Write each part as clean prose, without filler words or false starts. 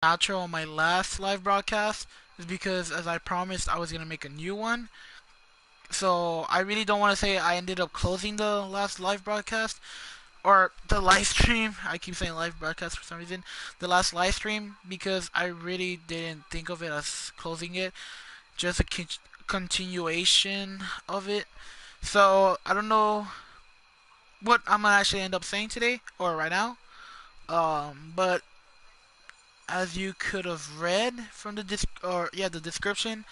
outro on my last live broadcast is because, as I promised, I was gonna make a new one. So I really don't want to say I ended up closing the last live broadcast or the live stream. I keep saying live broadcast for some reason. The last live stream because I really didn't think of it as closing it, just a continuation of it. So I don't know what I'm gonna actually end up saying today or right now. But as you could have read from the the description,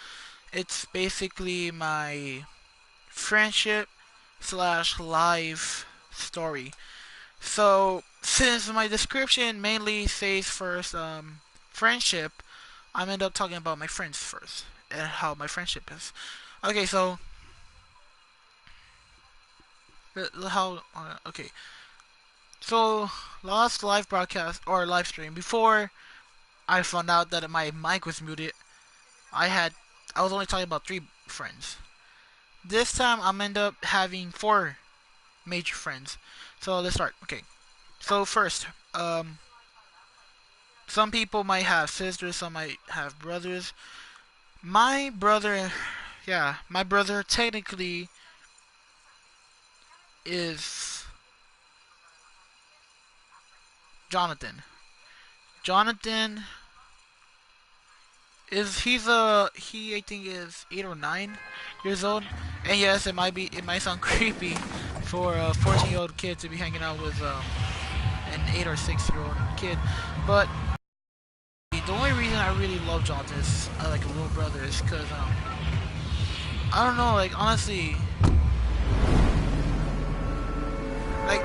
it's basically my friendship slash life story. So since my description mainly says first friendship, I'm end up talking about my friends first and how my friendship is. Okay, so how okay. So last live broadcast or live stream before I found out that my mic was muted, I had I was only talking about 3 friends. This time I'm end up having 4 major friends. So let's start. Okay. So first, some people might have sisters, some might have brothers. My brother, yeah, my brother technically is Jonathan. Jonathan is he I think is 8 or 9 years old. And yes, it might sound creepy for a 14-year-old kid to be hanging out with an 8 or 6-year-old kid, but the only reason I really love Jonathan is like a little brother is because I don't know, like honestly, like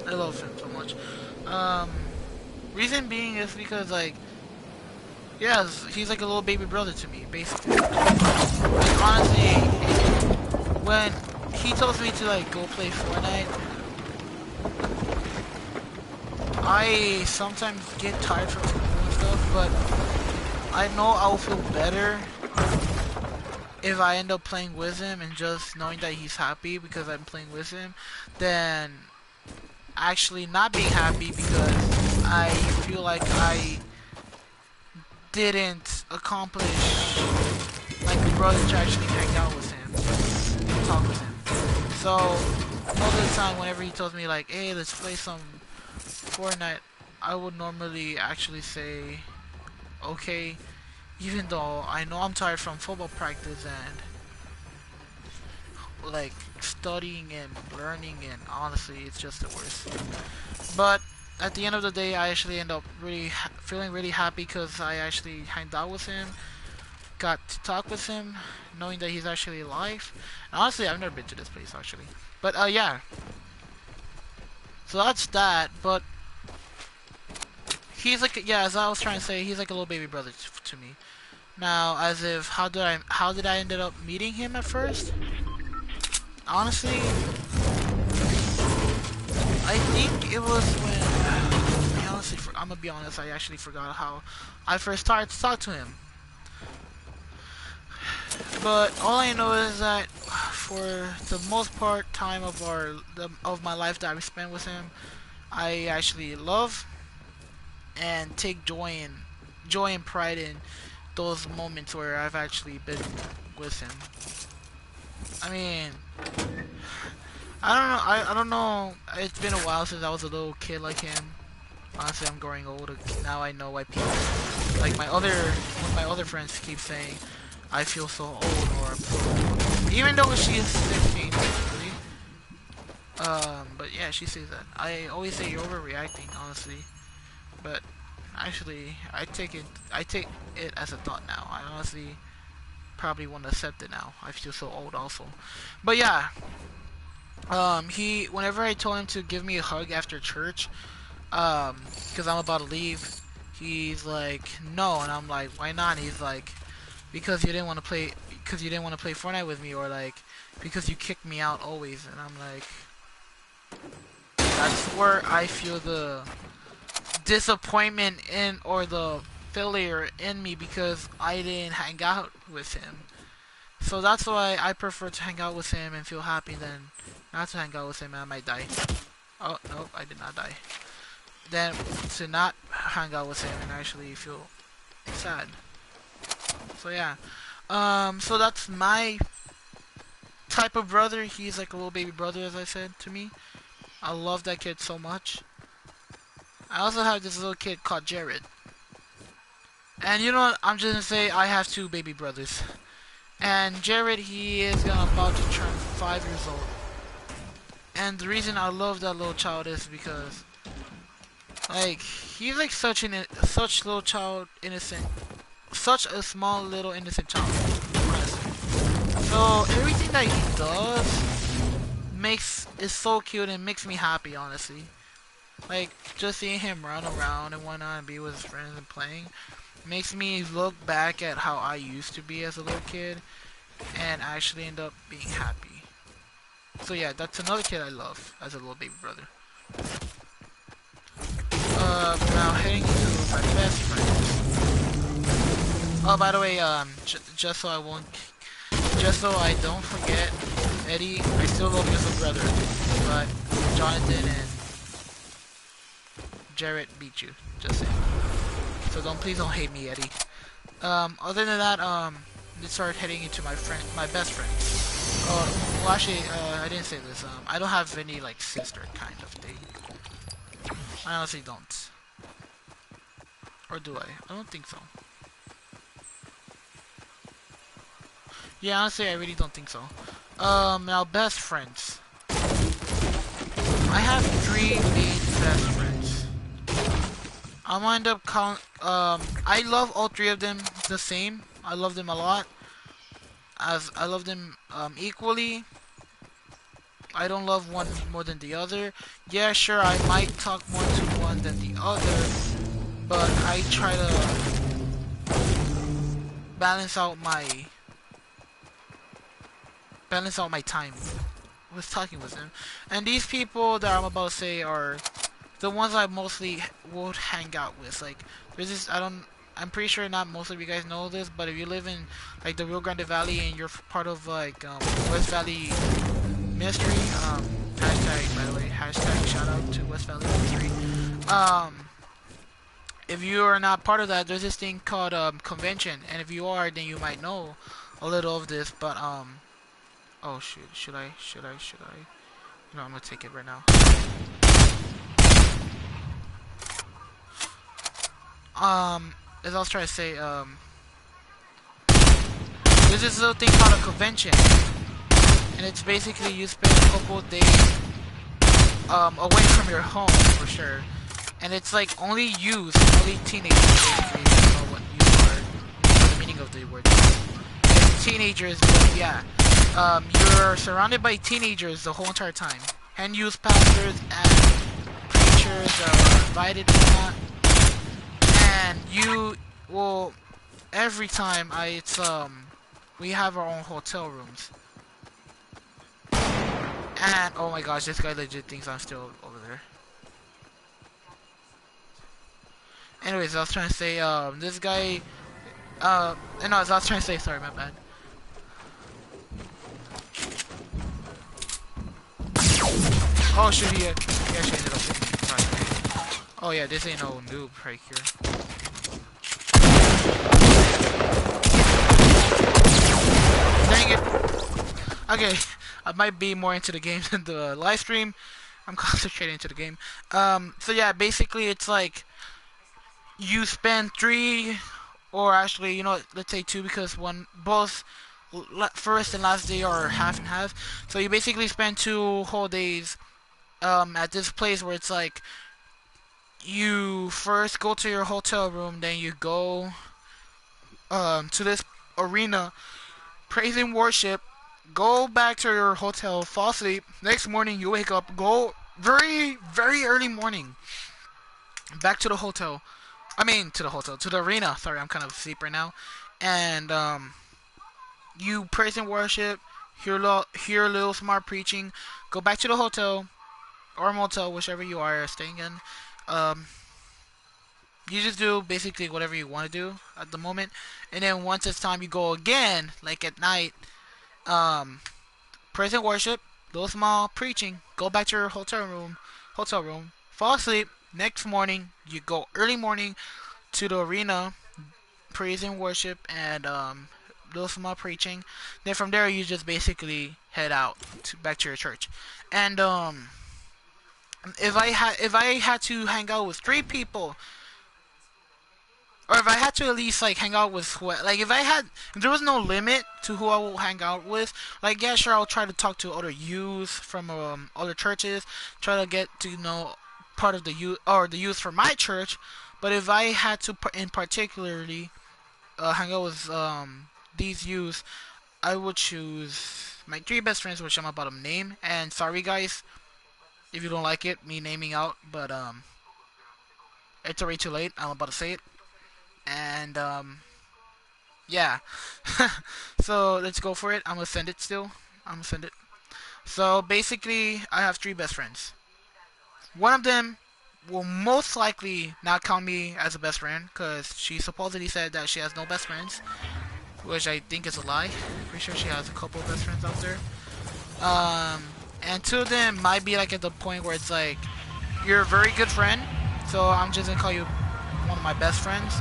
I love him so much. Um, Reason being is because like yeah, he's like a little baby brother to me, basically. Like honestly, when he tells me to like go play Fortnite, I sometimes get tired from school and stuff, but I know I'll feel better if I end up playing with him and just knowing that he's happy because I'm playing with him, than actually not being happy because I feel like I didn't accomplish like a brother to actually hang out with him and talk with him. So most of the time, whenever he tells me like, "Hey, let's play some Fortnite," I would normally actually say, "Okay," even though I know I'm tired from football practice and like studying and learning, and honestly it's just the worst. But at the end of the day, I actually end up feeling really happy because I actually hanged out with him, got to talk with him, knowing that he's actually alive. And honestly, I've never been to this place actually, but yeah, so that's that. But he's like, yeah, as I was trying to say, he's like a little baby brother to me. Now, as if how did I ended up meeting him at first? Honestly, I think it was when I'm gonna be honest. I actually forgot how I first started to talk to him. But all I know is that for the most part, time of of my life that I spent with him, I actually love and take joy and pride in those moments where I've actually been with him. I mean, I don't know. I don't know. It's been a while since I was a little kid like him. Honestly, I'm growing old. Now I know why people like one of my other friends keep saying I feel so old or I'm so old. Even though she is 15, basically. But yeah, she says that. I always say you're overreacting, honestly. But actually, I take it as a thought now. I honestly probably won't accept it now. I feel so old also. But yeah, whenever I told him to give me a hug after church, because I'm about to leave, he's like, no, and I'm like, why not? And he's like, because you didn't want to play Fortnite with me, or like, because you kicked me out always, and I'm like, that's where I feel the disappointment in, or the failure in me, because I didn't hang out with him. So that's why I prefer to hang out with him and feel happy than not to hang out with him and I might die. Oh, nope, I did not die. than to not hang out with him and actually feel sad. So yeah. So that's my type of brother. He's like a little baby brother, as I said, to me. I love that kid so much. I also have this little kid called Jared. And you know what? I'm just gonna say I have two baby brothers. And Jared, he is about to turn 5 years old. And the reason I love that little child is because, like, he's like such little child, innocent, such a small little innocent child. So everything that he does is so cute and makes me happy, honestly. Like, just seeing him run around and whatnot and be with his friends and playing makes me look back at how I used to be as a little kid and actually end up being happy. So yeah, that's another kid I love as a little baby brother. Now heading to my best friend. Oh, by the way, just so I don't forget, Eddie, I still love you as a brother, but Jonathan and Jared beat you, just saying. So please don't hate me, Eddie. Other than that, let's start heading into my best friend. Well actually, I didn't say this, I don't have any, like, sister kind of thing. I honestly don't. Or do I? I don't think so. Yeah, honestly, I really don't think so. Now, best friends. I have 3 main best friends. I'll wind up I love all 3 of them the same. I love them a lot. As I love them equally. I don't love one more than the other. Yeah, sure, I might talk more to one than the other, but I try to balance out my time with talking with them. And these people that I'm about to say are the ones I mostly would hang out with. Like, there's this, I'm pretty sure not most of you guys know this, but if you live in, like, the Rio Grande Valley and you're part of, like, West Valley Mystery, hashtag, by the way, hashtag shout out to West Valley Mystery. If you are not part of that, there's this thing called, convention, and if you are, then you might know a little of this, but, oh shoot, should I? No, I'm gonna take it right now. As I was trying to say, there's this little thing called a convention, and it's basically you spend a couple of days, away from your home, for sure, and it's like only teenagers, basically, if you know what you are, the meaning of the word. It's teenagers, but yeah, you're surrounded by teenagers the whole entire time, and youth pastors and preachers are invited and whatnot. And you will, every time we have our own hotel rooms. And oh my gosh, this guy legit thinks I'm still over there. Anyways, I was trying to say, this guy, no, I was trying to say, sorry, my bad. Oh shoot, he actually ended up hitting me. Sorry. Oh yeah, this ain't no noob right here. Dang it! Okay, I might be more into the game than the live stream. I'm concentrating into the game. So yeah, basically it's like you spend 3, or actually, you know what, let's say 2, because both first and last day are half and half. So you basically spend 2 whole days at this place where it's like you first go to your hotel room, then you go to this arena, praise and worship, go back to your hotel, fall asleep. Next morning you wake up, go very, very early morning, back to the hotel. To the arena. Sorry, I'm kind of asleep right now. And you praise and worship, hear a little smart preaching, go back to the hotel or motel, whichever you are staying in. You just do basically whatever you want to do at the moment, and then once it's time, you go again, like at night. Praise and worship, little small preaching, go back to your hotel room, fall asleep, Next morning, you go early morning to the arena, praise and worship, and do some more preaching. Then from there, you just basically head out back to your church. And if I had to hang out with 3 people, or if I had to at least like hang out with like if there was no limit to who I will hang out with, like yeah, sure, I'll try to talk to other youth from other churches, try to get to know part of the youth or the youth from my church. But if I had to in particularly hang out with these youth, I would choose my 3 best friends, which I'm about to name. And sorry guys if you don't like it, me naming out, but it's already too late. I'm about to say it, and yeah. So let's go for it. I'm gonna send it still. I'm gonna send it. So basically, I have 3 best friends. One of them will most likely not count me as a best friend because she supposedly said that she has no best friends, which I think is a lie. Pretty sure she has a couple of best friends out there. And 2 of them might be like at the point where it's like you're a very good friend, so I'm just gonna call you one of my best friends.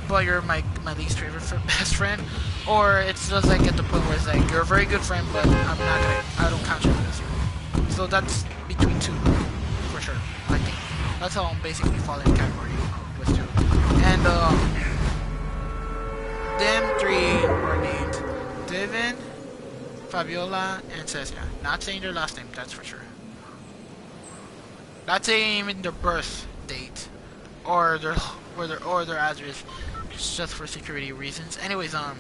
But you're my least favorite best friend, or it's just like at the point where it's like you're a very good friend, but I don't count you as you. So that's between 2, for sure. I think that's how I'm basically falling in category with 2. And them 3 were named Devin, Fabiola, and Cecia. Not saying their last name, that's for sure. Not saying even their birth date or their address. It's just for security reasons. Anyways, yeah.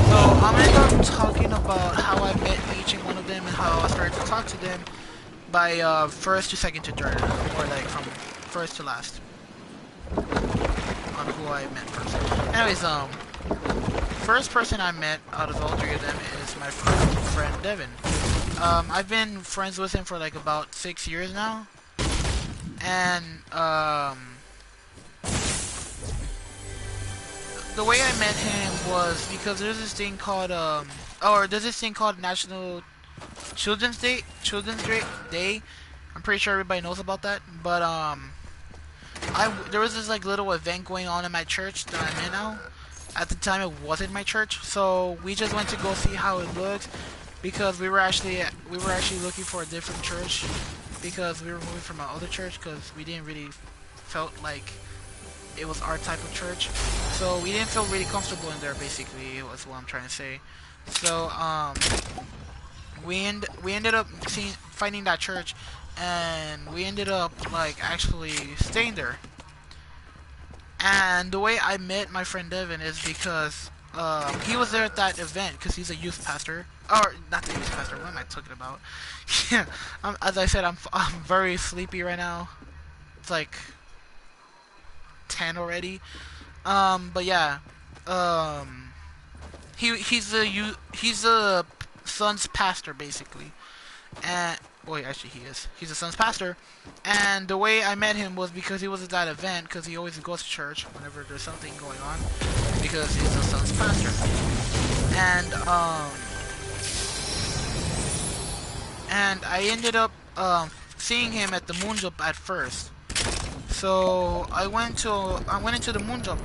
So I'm gonna go talking about how I met each and one of them and how I started to talk to them by first to second to third, or like from first to last on who I met first. Anyways, first person I met out of all 3 of them is my friend Devin. I've been friends with him for like about 6 years now, and the way I met him was because there's this thing called National Children's Day. I'm pretty sure everybody knows about that, but there was this like little event going on in my church that I'm in now. At the time, it wasn't my church, so we just went to go see how it looked because we were actually looking for a different church because we were moving from our other church because we didn't really felt like it was our type of church, so we didn't feel really comfortable in there. Basically, was what I'm trying to say. So we ended up finding that church, and we ended up like actually staying there. And the way I met my friend Devin is because he was there at that event because he's a youth pastor. Or not the youth pastor. What am I talking about? Yeah, as I said, I'm very sleepy right now. It's like 10 already. But yeah, he's a son's pastor basically, and wait, actually he's a son's pastor. And the way I met him was because he was at that event because he always goes to church whenever there's something going on because he's a son's pastor. And I ended up seeing him at the moon jump at first. So I went into the moon jump,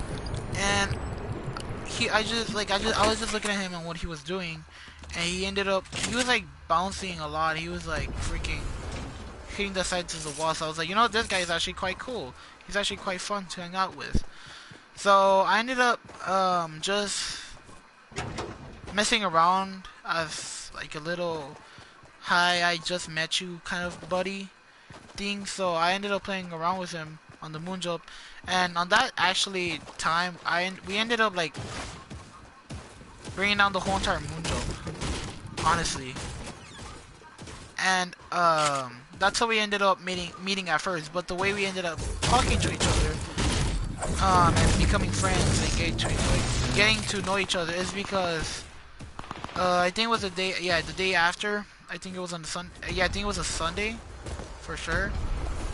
and I was just looking at him and what he was doing, and he was like bouncing a lot. He was like freaking hitting the sides of the wall. So I was like, you know, this guy is actually quite cool. He's actually quite fun to hang out with. So I ended up just messing around as like a little hi, I just met you kind of buddy thing. So I ended up playing around with him on the moon jump, and on that actually time we ended up like bringing down the whole entire moon jump, honestly. And that's how we ended up meeting at first. But the way we ended up talking to each other and becoming friends and getting to know each other is because I think it was the day after. I think it was on the I think it was a Sunday for sure.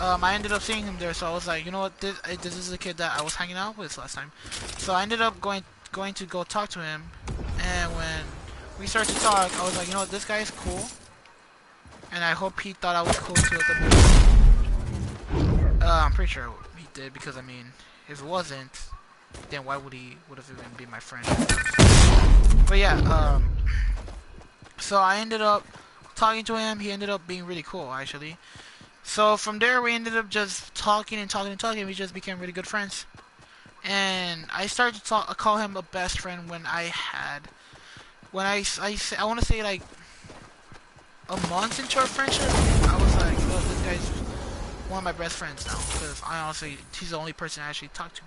I ended up seeing him there, so I was like, you know what, this is the kid that I was hanging out with last time. So I ended up going to go talk to him, and when we started to talk, I was like, you know what, this guy is cool. and I hope he thought I was cool too at the moment. I'm pretty sure he did, because I mean, if it wasn't, then why would he would have even been my friend? But yeah, so I ended up talking to him. He ended up being really cool, actually. So from there, we ended up just talking and talking and talking. We just became really good friends. And I started to call him a best friend when I want to say like a month into our friendship. I was like, well, this guy's one of my best friends now, because I honestly, he's the only person I actually talk to.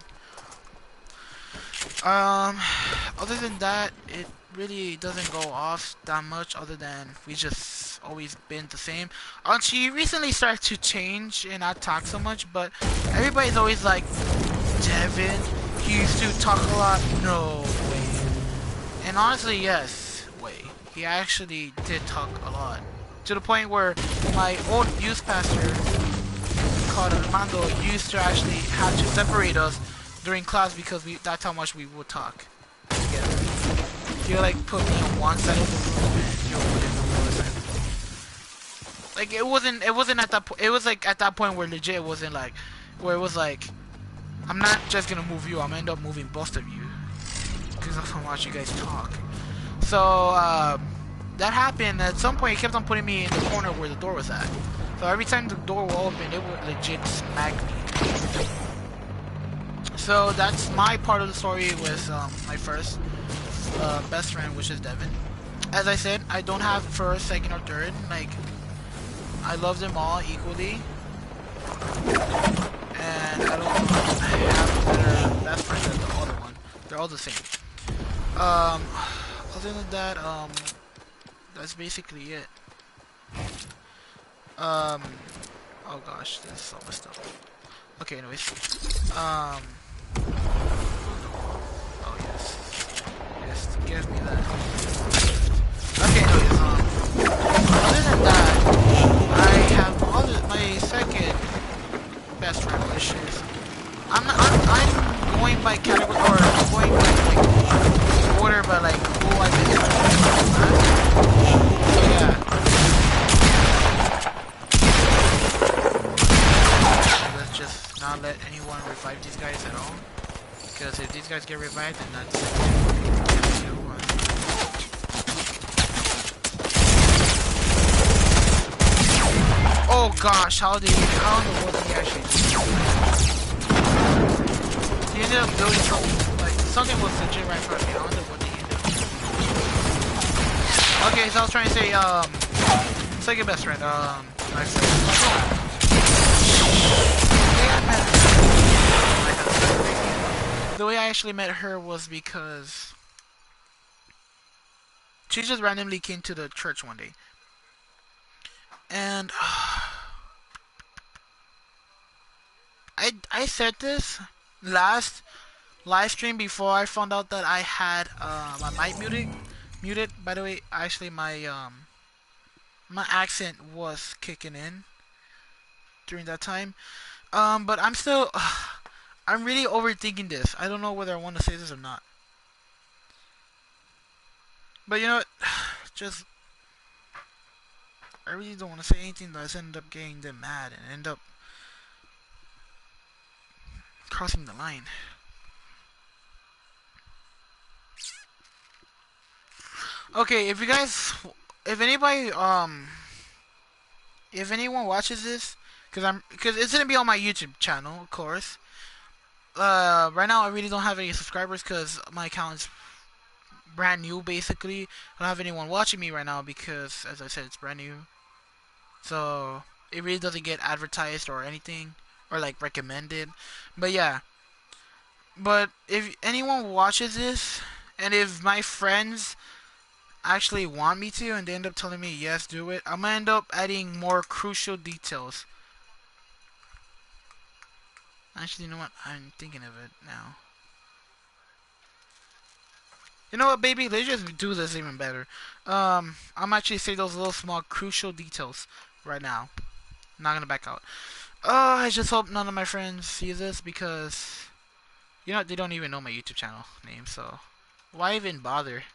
Other than that, it really doesn't go off that much, other than we just always been the same. She recently started to change and not talk so much, but everybody's always like, Devin, he used to talk a lot. No way. And honestly, yes, way. He actually did talk a lot. To the point where my old youth pastor, called Armando, used to actually have to separate us during class, because that's how much we would talk together. He would like put me on one side of the room and you would put him on the other side. Like it wasn't at that point. It was like at that point where legit it wasn't like, where it was like, I'm not just gonna move you, I'm gonna end up moving both of you, because of how much you guys talk. So that happened. At some point he kept on putting me in the corner where the door was at. So every time the door would open, it would legit smack me. So that's my part of the story with my first best friend, which is Devin. As I said, I don't have first, second, or third. Like, I love them all equally, and I don't have a better best friend than the other one. They're all the same. Other than that, that's basically it. Oh gosh, this is so messed up. Okay, anyways. Oh yes. Yes, give me that. Okay, anyways, other than that, I have my second best friend, which is, I'm going by category, or going by like order, but like who I've been introduced to. So yeah. Let's just not let anyone revive these guys at all, because if these guys get revived, then that's it. Oh gosh, how in the world did he actually do? He ended up doing something, like, something was legit right in front of me. I wonder what he ended up doing. Okay, so I was trying to say, second best friend, my friend. The way I actually met her was because she just randomly came to the church one day. And I said this last live stream before I found out that I had my mic muted. By the way, actually my accent was kicking in during that time. But I'm still I'm really overthinking this. I don't know whether I want to say this or not. But you know what? Just, I really don't want to say anything that's end up getting them mad and end up crossing the line. Okay, if anyone watches this, because it's gonna be on my YouTube channel, of course. Right now I really don't have any subscribers because my account is brand new. Basically, I don't have anyone watching me right now because, as I said, it's brand new. So it really doesn't get advertised or anything, or like recommended. But yeah. But if anyone watches this, and if my friends actually want me to, and they end up telling me yes, do it, I'm gonna end up adding more crucial details. Actually, you know what? I'm thinking of it now. You know what, baby? Let's just do this even better. I'm actually say those little small crucial details right now. Not gonna back out. I just hope none of my friends see this, because you know they don't even know my YouTube channel name, so why even bother?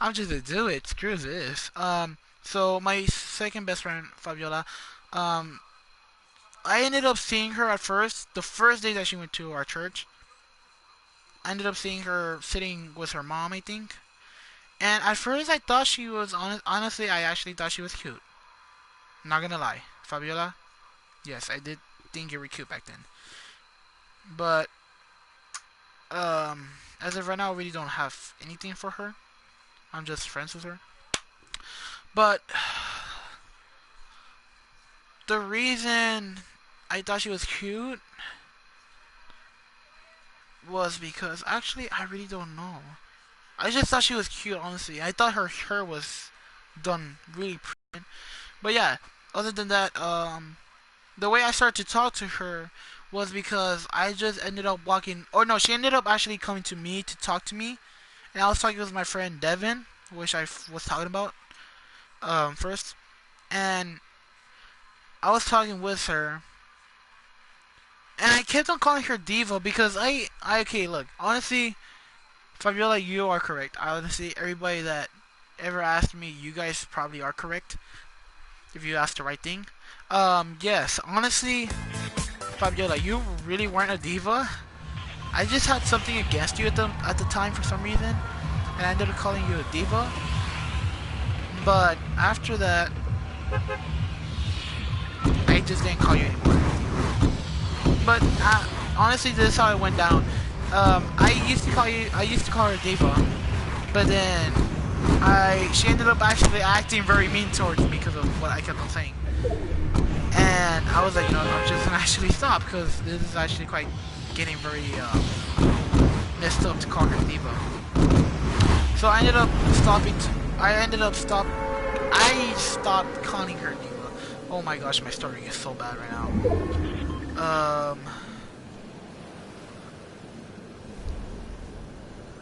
I'm just gonna do it. Screw this. So my second best friend, Fabiola, I ended up seeing her at first. The first day that she went to our church, I ended up seeing her sitting with her mom, I think. And at first, I thought she was honestly, I actually thought she was cute. Not gonna lie, Fabiola. Yes, I did think you were cute back then. But as of right now, I really don't have anything for her. I'm just friends with her. But the reason I thought she was cute was because actually I really don't know. I just thought she was cute, honestly. I thought her hair was done really pretty. But yeah, other than that, the way I started to talk to her was because I just ended up walking, or no, she ended up actually coming to me to talk to me, and I was talking with my friend Devin, which I was talking about first, and I was talking with her, and I kept on calling her Diva because okay, look, honestly, Fabiola, you are correct. Honestly, everybody that ever asked me, you guys probably are correct if you asked the right thing. Yes, honestly, Fabiola, you really weren't a diva. I just had something against you at the time for some reason, and I ended up calling you a diva. But after that, I just didn't call you anymore. But honestly, this is how it went down. I used to call her diva, but then she ended up actually acting very mean towards me because of what I kept on saying. And I was like, I'm just gonna actually stop because this is actually quite getting very messed up to call her diva. So I ended up stopping. I stopped calling her diva. Oh my gosh, my story is so bad right now.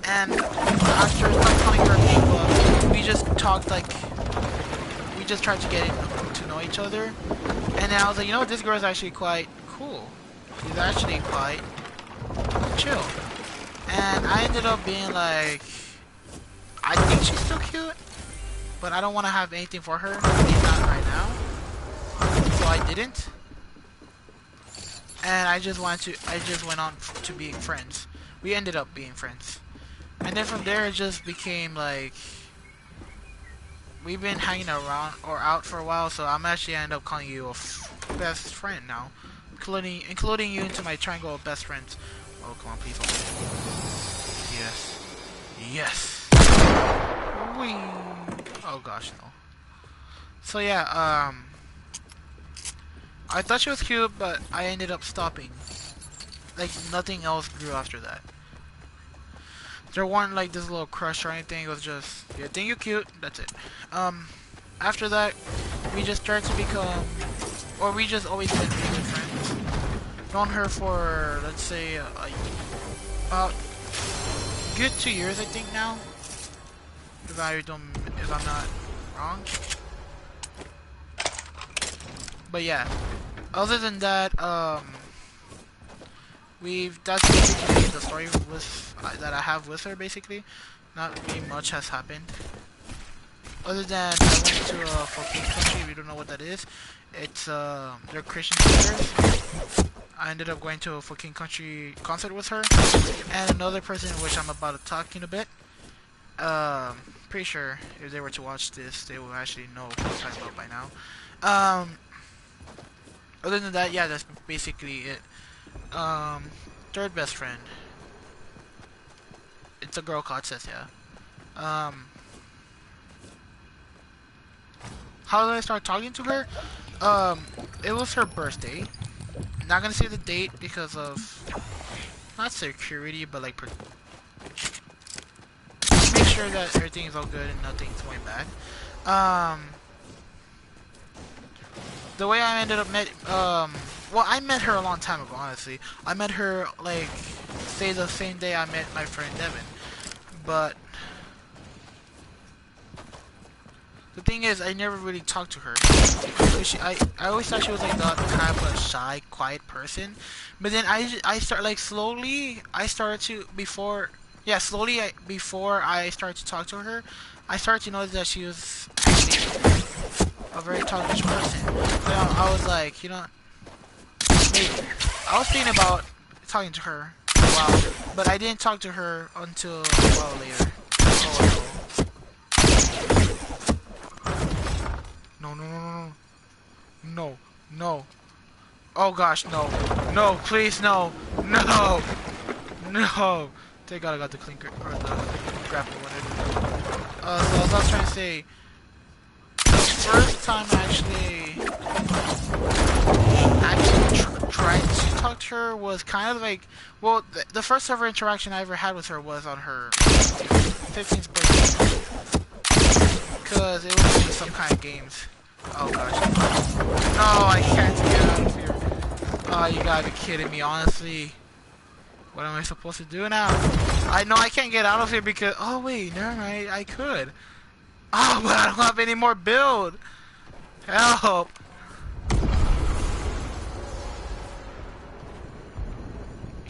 And after I stopped calling her diva, we just talked like we just tried to get to know each other. And then I was like, this girl is actually quite cool. She's actually quite chill. And I ended up being like, I think she's still cute, but I don't want to have anything for her. At least not right now. So I didn't. And I just went on to being friends. We ended up being friends. And then from there, it just became like, we've been hanging around or out for a while, so I'm actually end up calling you a best friend now, including you into my triangle of best friends. Oh, come on, please open it. Yes. Whee. Oh gosh, no. So yeah, I thought she was cute, but I ended up stopping. Like nothing else grew after that. There weren't like this little crush or anything. It was just, I think you're cute. That's it. After that, we just started to become, or we just always been really good friends. Known her for, let's say, about good 2 years, I think now. If I'm not wrong. But yeah, other than that, that's basically the story that I have with her. Basically, not really much has happened. Other than I went to a fucking country. If you don't know what that is, it's they're Christian sisters. I ended up going to a fucking country concert with her and another person, which I'm about to talk in a bit. Pretty sure if they were to watch this, they will actually know what I'm talking about by now. Other than that, yeah, that's basically it. Third best friend. It's a girl called Cecilia. How did I start talking to her? It was her birthday. Not gonna say the date because of not security, but like make sure that everything is all good and nothing's going bad. The way I ended up well, I met her a long time ago, honestly. I met her, like, say the same day I met my friend Devin. But the thing is, I never really talked to her. I always thought she was like the kind of a shy, quiet person. But then I start like slowly. I started to before I started to talk to her, I started to notice that she was actually a very talkative person. So I was like, you know, maybe. I was thinking about talking to her for a while, but I didn't talk to her until a while later. Oh no. No. No. Oh gosh, no. No, please, no. No. No. Thank God I got the clean grip, or the grapple, whatever. So as I was trying to say, the first time I actually tried to talk to her was kind of like, well, the first ever interaction I ever had with her was on her 15th birthday, because it was in some kind of games. Oh gosh. No, I can't get out of here. Oh, you gotta be kidding me, honestly. What am I supposed to do now? I know I can't get out of here because... Oh wait, never mind, I could. Oh, but I don't have any more build. Help.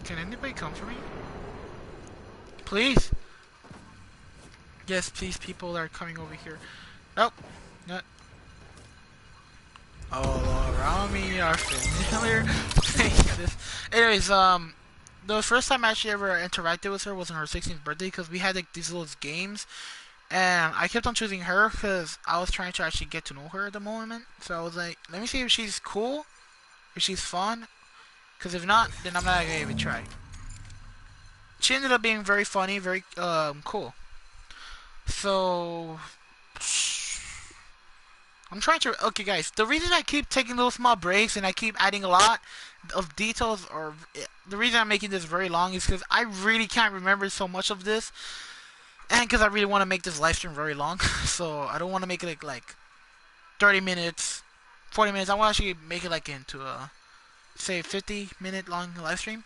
Can anybody come for me? Please? Yes, please, people are coming over here. Nope. Not. All around me are familiar. Anyways, the first time I actually ever interacted with her was on her 16th birthday, because we had like these little games, and I kept on choosing her because I was trying to actually get to know her at the moment. So I was like, let me see if she's cool, if she's fun, because if not, then I'm not gonna even try. She ended up being very funny, very cool. So I'm trying to... Okay, guys, the reason I keep taking little small breaks and I keep adding a lot of details, or the reason I'm making this very long, is because I really can't remember so much of this, and because I really want to make this live stream very long. So I don't want to make it like 30 minutes, 40 minutes. I want to actually make it like into a, say, 50-minute long live stream.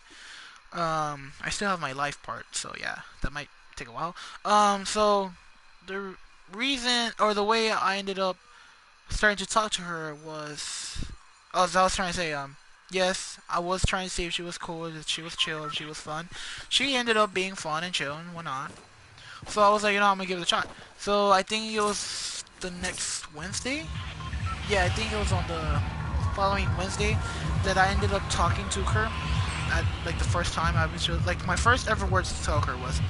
I still have my live part, so yeah, that might take a while. So the reason, or the way I ended up starting to talk to her was, as I was trying to say, yes, I was trying to see if she was cool, if she was chill, if she was fun. She ended up being fun and chill and whatnot. So I was like, you know, I'm gonna give it a shot. So I think it was the next Wednesday. Yeah, I think it was on the following Wednesday that I ended up talking to her. At, like, the first time I was just, like, my first ever words to tell her was,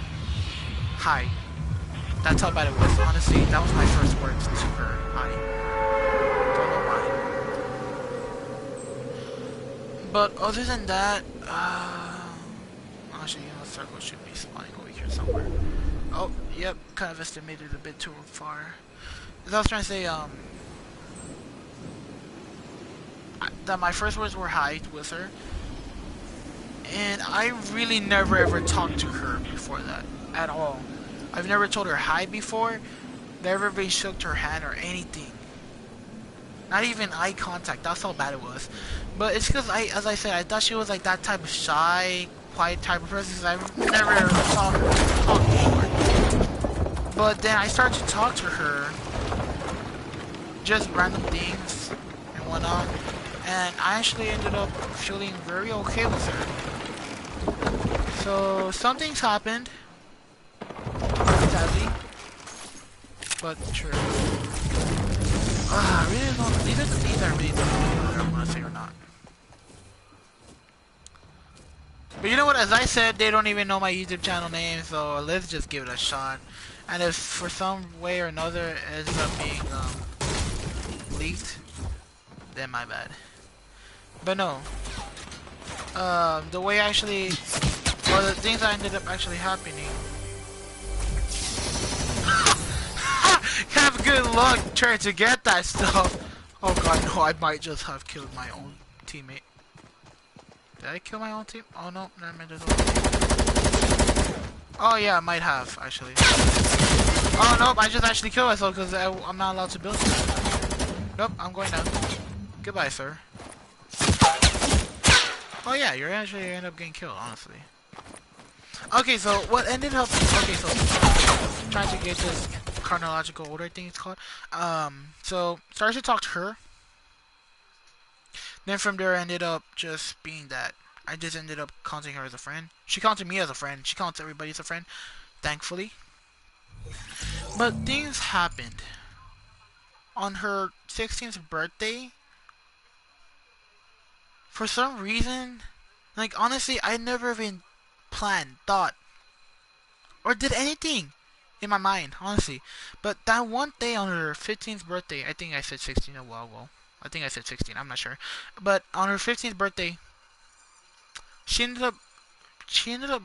hi. That's how bad it was. Honestly, that was my first words to her. Hi. Don't know why. But other than that, actually, you know, the circle should be spawning over here somewhere. Oh, yep, kind of estimated a bit too far. As I was trying to say, that my first words were hi with her. And I really never ever talked to her before that, at all. I've never told her hi before, never even shook her hand or anything. Not even eye contact, that's how bad it was. But it's because, as I said, I thought she was like that type of shy, quiet type of person, because I've never saw her talk before. But then I started to talk to her, just random things and whatnot, and I actually ended up feeling very okay with her. So something's happened, sadly, but true. I really don't. These are the things I really don't know whether I want to say or not. But you know what? As I said, they don't even know my YouTube channel name, so let's just give it a shot. And if for some way or another it ends up being leaked, then my bad. But no. The way actually, or the things that ended up actually happening. Have good luck trying to get that stuff. Oh god, no, I might just have killed my own teammate. Did I kill my own team? Oh no, never mind. Oh yeah, I might have, actually. Oh nope, I just actually killed myself because I'm not allowed to build. Nope, I'm going down. Goodbye, sir. Oh yeah, you're actually gonna end up getting killed, honestly. Okay, so what ended up... Okay, so... trying to get this chronological order thing it's called. So, started to talk to her. Then from there, I ended up just being that. I just ended up counting her as a friend. She counted me as a friend. She counts everybody as a friend. Thankfully. But things happened. on her 16th birthday, for some reason, like honestly, I never even planned, thought, or did anything in my mind, honestly. But that one day on her 15th birthday, I think I said 16 a while ago. I think I said 16, I'm not sure. But on her 15th birthday, she ended up, she ended up,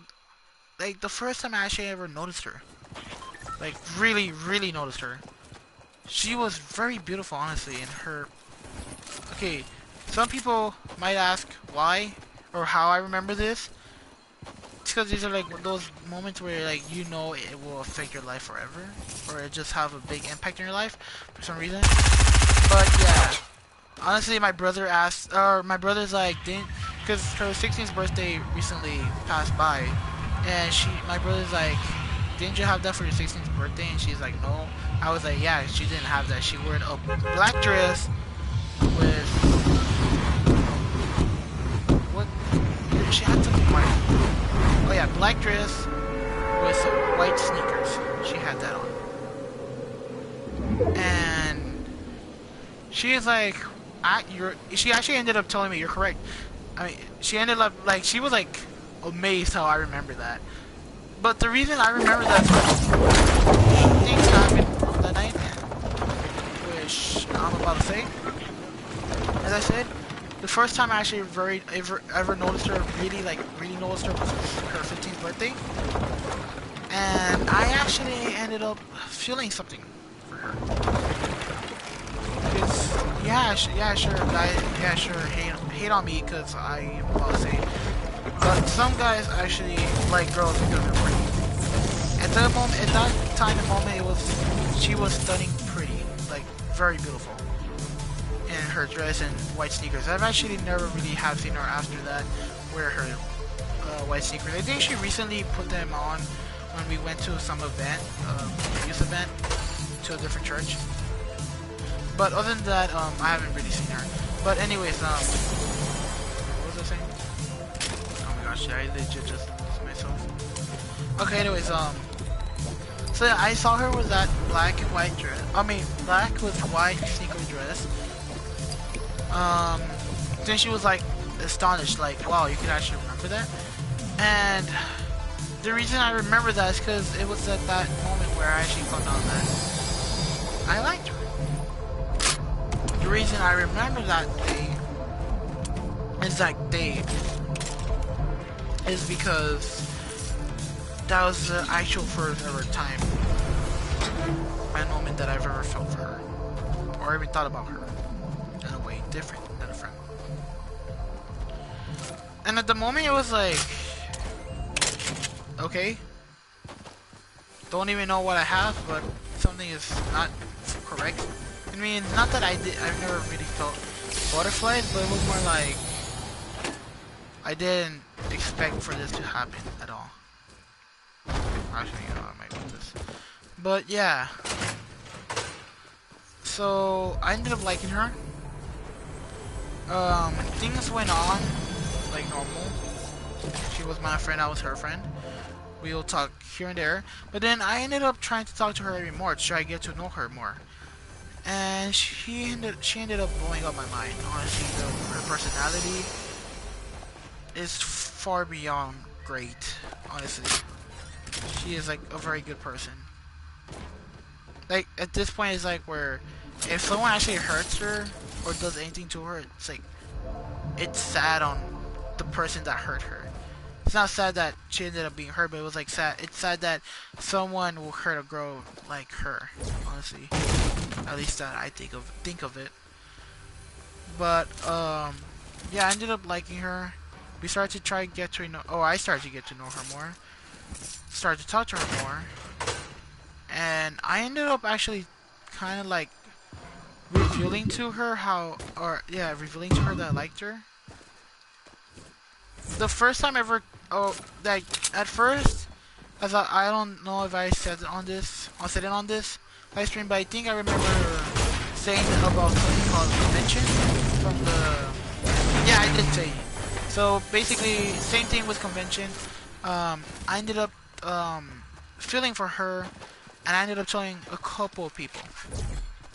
like, the first time I actually ever noticed her. Like, really, really noticed her. She was very beautiful, honestly, and her... Okay, some people might ask why or how I remember this. It's because these are like those moments where like you know it will affect your life forever, or it just have a big impact in your life for some reason. But yeah, honestly, my brother asked, or my brother's like, didn't, because her 16th birthday recently passed by, and my brother's like, didn't you have that for your 16th birthday? And she's like, no. I was like, yeah, she didn't have that. She wore a black dress with what? She had something white. Oh yeah, black dress with some white sneakers. She had that on. And she is like, she actually ended up telling me, you're correct. I mean, she ended up, like, she was like amazed how I remember that. But the reason I remember that is because things happened on that night, which I'm about to say. As I said, the first time I actually ever noticed her, really noticed her, was her 15th birthday. And I actually ended up feeling something for her. Because, yeah, sure, guys, yeah, sure, hate on me because I am about to say. But some guys actually like girls because they're pretty. At that time and moment, she was stunning pretty, like, very beautiful. In her dress and white sneakers. I've actually never really have seen her after that wear her white sneakers. I think she recently put them on when we went to some event, youth event, to a different church. But other than that, I haven't really seen her. But anyways, what was I saying? Oh my gosh, I legit just lost myself. Okay, anyways, so yeah, I saw her with that black and white dress. I mean, black with white sneaker dress. Then she was like astonished, like, wow, you can actually remember that. And the reason I remember that is because it was at that moment where I actually found out that I liked her. The reason I remember that day is because that was the actual first ever time and moment that I've ever felt for her, or even thought about her in a way different than a friend. And at the moment it was like, okay, don't even know what I have, but something is not correct. I mean, not that I've never really felt butterflies, but it was more like I didn't expect for this to happen at all. Actually, you know, I might do this. But yeah, so I ended up liking her. Things went on like normal. She was my friend, I was her friend. We will talk here and there. But then I ended up trying to talk to her even more to try to get to know her more. And she ended up blowing up my mind. Honestly, her personality is far beyond great. Honestly, she is like a very good person. Like at this point, it's like where if someone actually hurts her or does anything to her, it's like it's sad on the person that hurt her. It's not sad that she ended up being hurt, but it was like sad. It's sad that someone will hurt a girl like her. Honestly, at least that I think of it. But yeah, I ended up liking her. We started to try to get to know. Oh, I started to get to know her more. Started to talk to her more, and I ended up actually kind of like revealing to her revealing to her that I liked her. The first time ever, like at first, I don't know if I said it on this live stream, but I think I remember saying about something called convention from the. Yeah, I did say it. So basically, same thing with convention. I ended up feeling for her, and I ended up telling a couple of people.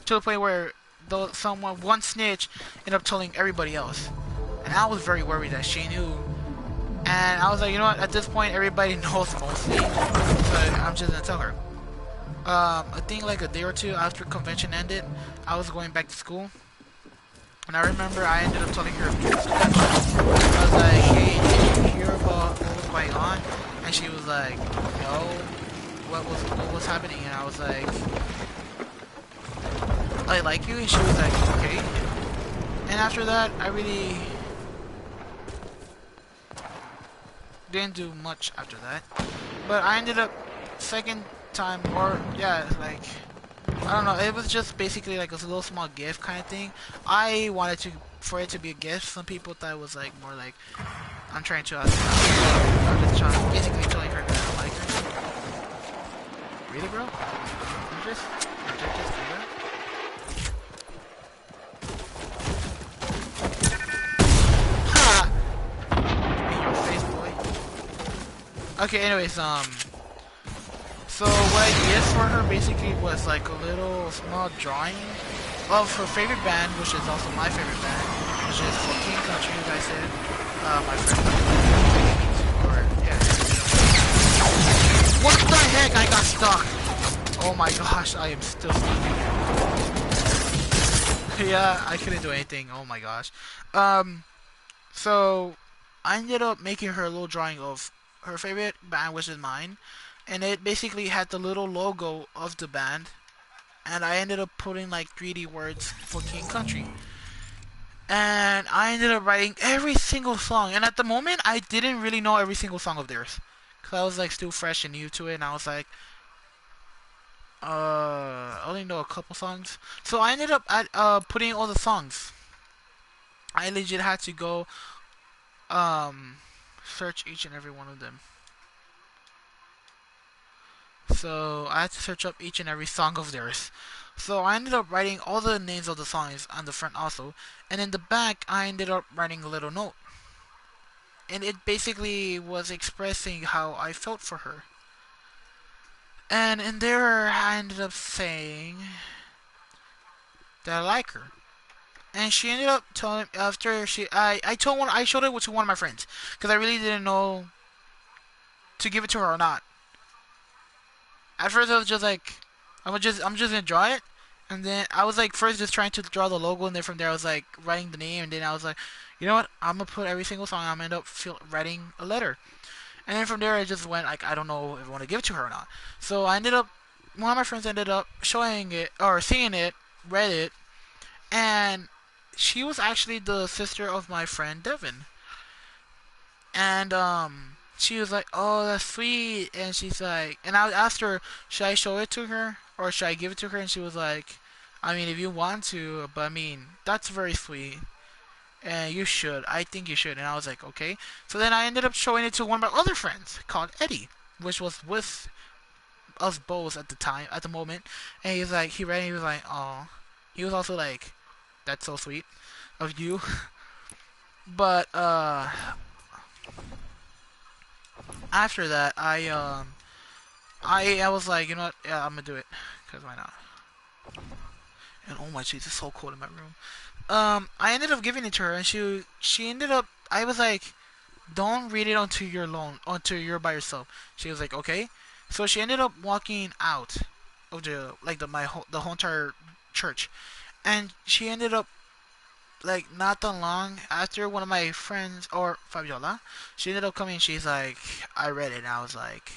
to the point where one snitch ended up telling everybody else, and I was very worried that she knew. And I was like, you know what? At this point, everybody knows mostly, so I'm just gonna tell her. I think like a day or two after convention ended, I was going back to school, and I remember I ended up telling her. I was like, hey, did you hear about what was going on? And she was like, no. What was happening? And I was like, I like you. And she was like, okay. And after that, I really didn't do much after that. But I ended up second time, or yeah, like, I don't know, it was just basically like a little small gift kind of thing. I wanted for it to be a gift. Some people thought it was like more like I'm trying to I'm just basically telling her that I don't like her. Really, bro? You just do that? Ha! In your face, boy. Okay, anyways, so what I did for her basically was like a little small drawing of her favorite band, which is also my favorite band, which is King Country, as I said. My friend. Or, yeah. What the heck? I got stuck! Oh my gosh, I am still stuck. Yeah, I couldn't do anything. Oh my gosh. So I ended up making her a little drawing of her favorite band, which is mine. And it basically had the little logo of the band, and I ended up putting like 3D words for King Country. And I ended up writing every single song, and at the moment I didn't really know every single song of theirs, because I was like still fresh and new to it, and I was like, I only know a couple songs. So I ended up putting all the songs. I legit had to go search each and every one of them. So I had to search up each and every song of theirs. So I ended up writing all the names of the songs on the front also. And in the back, I ended up writing a little note. And it basically was expressing how I felt for her. And in there, I ended up saying that I like her. And she ended up telling, after I showed it to one of my friends, because I really didn't know to give it to her or not. At first I was just like, I'm just gonna draw it, and then I was like first just trying to draw the logo, and then from there I was like writing the name, and then I was like, you know what, I'm gonna put every single song, I'm gonna end up writing a letter, and then from there I just went like, I don't know if I want to give it to her or not. So I ended up, one of my friends ended up showing it or seeing it, read it, and she was actually the sister of my friend Devin, and she was like, oh, that's sweet. And she's like, and I asked her, should I show it to her or should I give it to her? And she was like, I mean, if you want to, but I mean, that's very sweet, and you should, I think you should. And I was like, okay. So then I ended up showing it to one of my other friends called Eddie, which was with us both at the moment. And he's like, he read it, he was like, oh, he was also like, that's so sweet of you. But after that, I was like, you know what? Yeah, I'm gonna do it, cause why not? And oh my jeez, it's so cold in my room. I ended up giving it to her, and she ended up. I was like, don't read it until you're alone, until you're by yourself. She was like, okay. So she ended up walking out of the the whole entire church, and she ended up like not that long after one of my friends or Fabiola, she ended up coming. She's like, I read it, and I was like,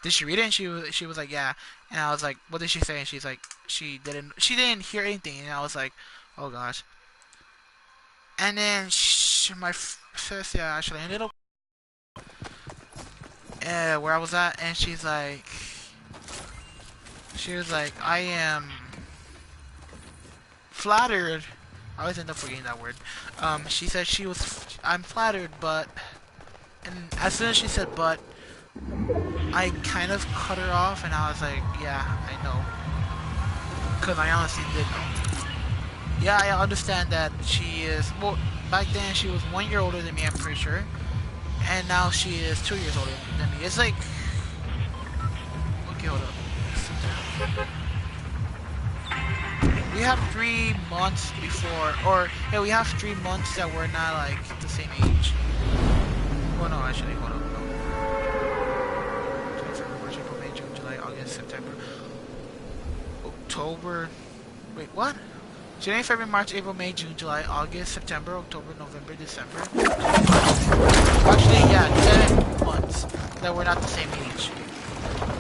did she read it? And she was like, yeah. And I was like, what did she say? And she's like, she didn't hear anything. And I was like, oh gosh. And then my sis, yeah, actually ended up where I was at, and she was like, I am flattered. I always end up forgetting that word. She said I'm flattered, but, and as soon as she said but, I kind of cut her off, and I was like, yeah, I know. Because I honestly did know. Yeah, I understand that she is, well, back then she was 1 year older than me, I'm pretty sure. And now she is 2 years older than me. It's like, okay, hold up. we have 3 months before, or yeah, we have 3 months that we're not like the same age. Oh no, actually, hold on, no. January, February, March, April, May, June, July, August, September, October. Wait, what? January, February, March, April, May, June, July, August, September, October, November, December. Actually, yeah, 7 months that we're not the same age.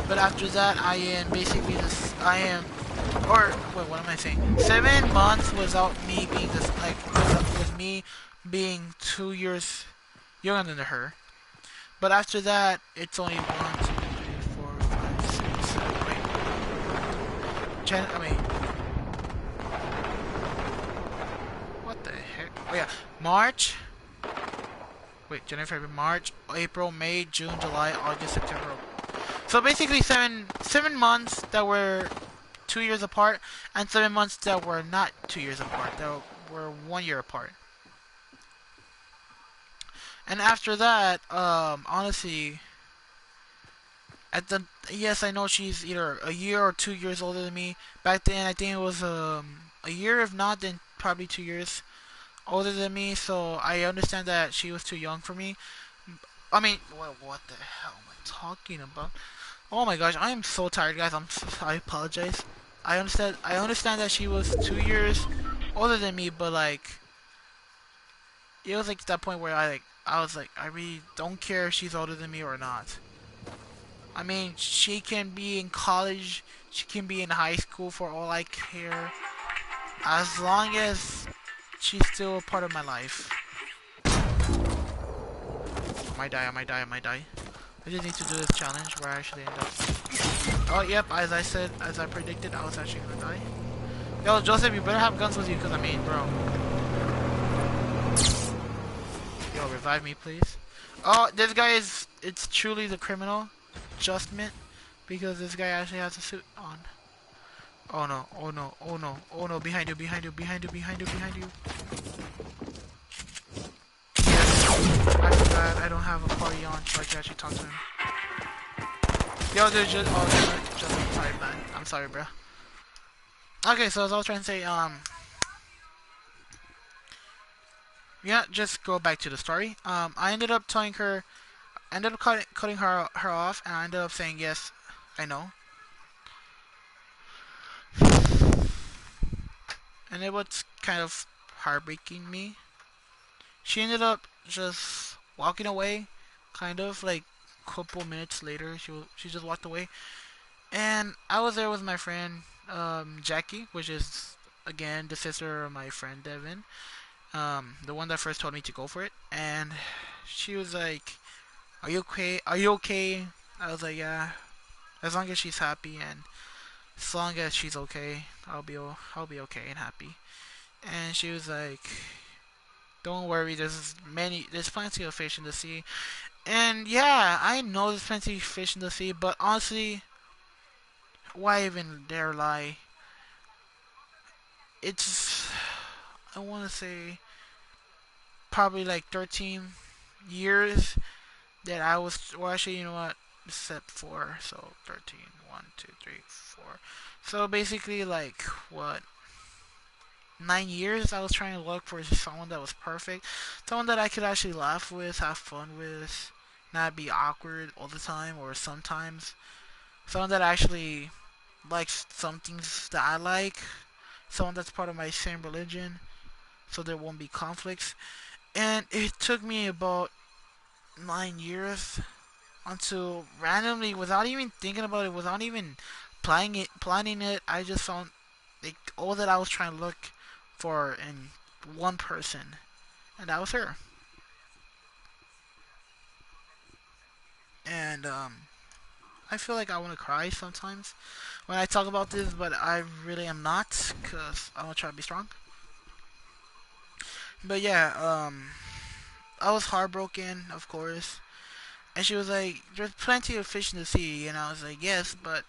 But after that, I am basically this. I am, or wait, what am I saying? 7 months without me being this, like, with me being 2 years younger than her. But after that, it's only 1, 2, 3, 4, 5, 6, 7. Wait, I mean, what the heck? Oh yeah, March. Wait, January, February, March, April, May, June, July, August, September. So basically 7 months that were 2 years apart, and 7 months that were not 2 years apart. That were 1 year apart. And after that, honestly, at the yes, I know she's either a year or 2 years older than me. Back then, I think it was a year, if not, then probably 2 years older than me. So I understand that she was too young for me. I mean, what the hell am I talking about? Oh my gosh, I am so tired, guys. I apologize. I understand that she was 2 years older than me, but like it was like that point where I was like I really don't care if she's older than me or not. I mean, she can be in college, she can be in high school for all I care, as long as she's still a part of my life. I might die. I might die. I might die. I just need to do this challenge where I actually end up. Oh, yep, as I said, as I predicted, I was actually gonna die. Yo, Joseph, you better have guns with you, because I mean, bro. Yo, revive me, please. Oh, this guy is, it's truly the criminal adjustment, because this guy actually has a suit on. Oh no, oh no, oh no, oh no, behind you, behind you, behind you, behind you, behind you. Yes, I forgot, I don't have a party on, so I can actually talk to him. Yo, dude, just, oh, just, I'm sorry, man. I'm sorry, bro. Okay, so as I was trying to say, yeah, just go back to the story. I ended up telling her, ended up cutting her off, and I ended up saying, yes, I know. And it was kind of heartbreaking me. She ended up just walking away, kind of like a couple minutes later. She just walked away, and I was there with my friend Jackie, which is again the sister of my friend Devin, the one that first told me to go for it. And she was like, "Are you okay? Are you okay?" I was like, "Yeah, as long as she's happy and as long as she's okay, I'll be okay and happy." And she was like, "Don't worry, there's plenty of fish in the sea." And yeah, I know there's plenty of fish in the sea, but honestly, why even dare lie? It's, I want to say, probably like 13 years that I was, well, actually, you know what? Except 4, so 13, 1, 2, 3, 4. So basically, like, what? 9 years I was trying to look for someone that was perfect, someone that I could actually laugh with, have fun with, not be awkward all the time or sometimes, someone that actually likes some things that I like, someone that's part of my same religion, so there won't be conflicts. And it took me about 9 years until randomly, without even thinking about it, without even planning it, I just found like all that I was trying to look for in one person, and that was her. And I feel like I want to cry sometimes when I talk about this, but I really am not, cause I want to try to be strong. But yeah, I was heartbroken, of course. And she was like, "There's plenty of fish in the sea," and I was like, "Yes, but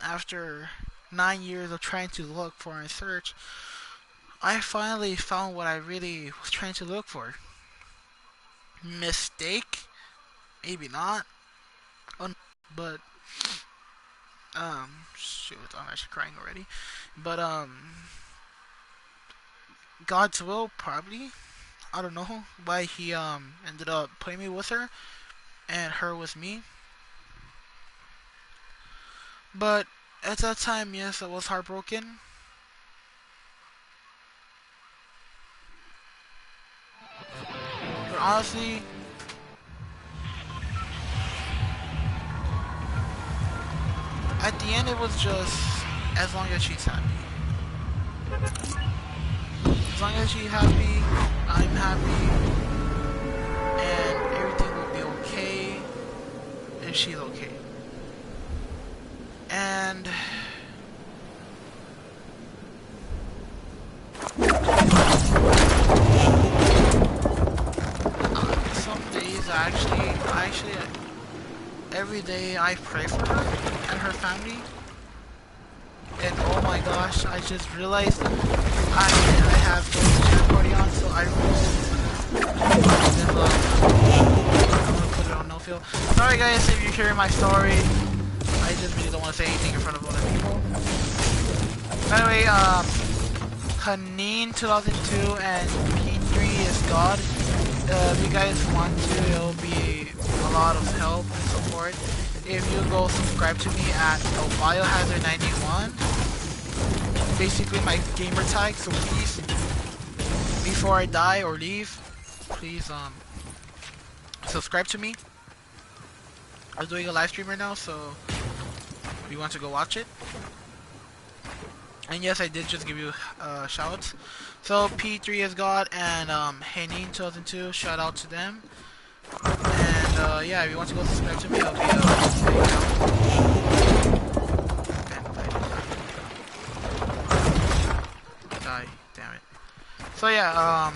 after 9 years of trying to look for and search, I finally found what I really was trying to look for." Mistake? Maybe not. Oh, but Shoot, I'm actually crying already. But God's will probably. I don't know why he ended up putting me with her and her with me. But at that time, yes, I was heartbroken. But honestly, at the end, it was just as long as she's happy. As long as she's happy, I'm happy, and everything will be okay if she's okay. And some days, actually, every day I pray for her and her family. And oh my gosh, I just realized I have the chat party on, so I will I'm gonna put it on no feel. Sorry guys if you're hearing my story. I just really don't want to say anything in front of other people. Anyway, Haneen 2002 and P3 is God. If you guys want to, it'll be a lot of help and support if you go subscribe to me at ELBIOHAZERD91's. Basically my gamer tag, so please, before I die or leave, please subscribe to me. I'm doing a live stream right now, so if you want to go watch it. And yes, I did just give you shoutouts. So P3 is God and Haneen 2002, shout out to them. And yeah, if you want to go subscribe to me, I'll be die, damn it. So yeah,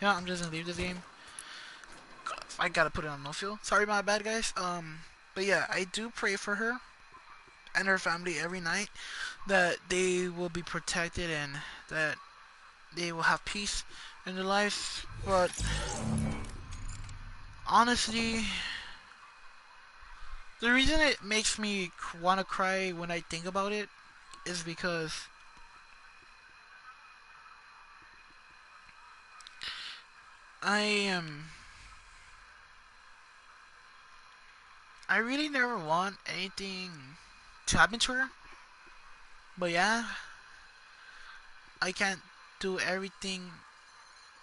I'm just gonna leave this game. I gotta put it on no fuel. Sorry, my bad, guys. But yeah, I do pray for her and her family every night that they will be protected and that they will have peace in their lives. But honestly, the reason it makes me want to cry when I think about it is because I really never want anything to happen to her. But yeah, I can't do everything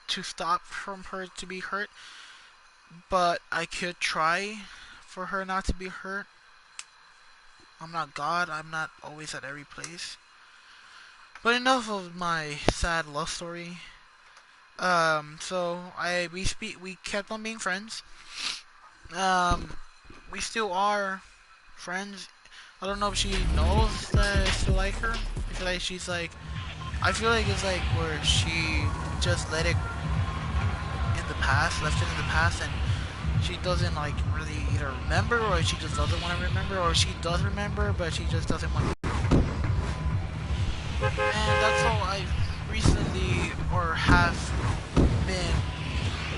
to stop from her to be hurt. But I could try for her not to be hurt. I'm not God. I'm not always at every place. But enough of my sad love story. So we kept on being friends. We still are friends. I don't know if she knows that I still like her. I feel like she's like, I feel like it's like where she just let it in the past, left it in the past, and she doesn't like really either remember, or she just doesn't want to remember, or she does remember but she just doesn't want to. And that's how I recently, or have been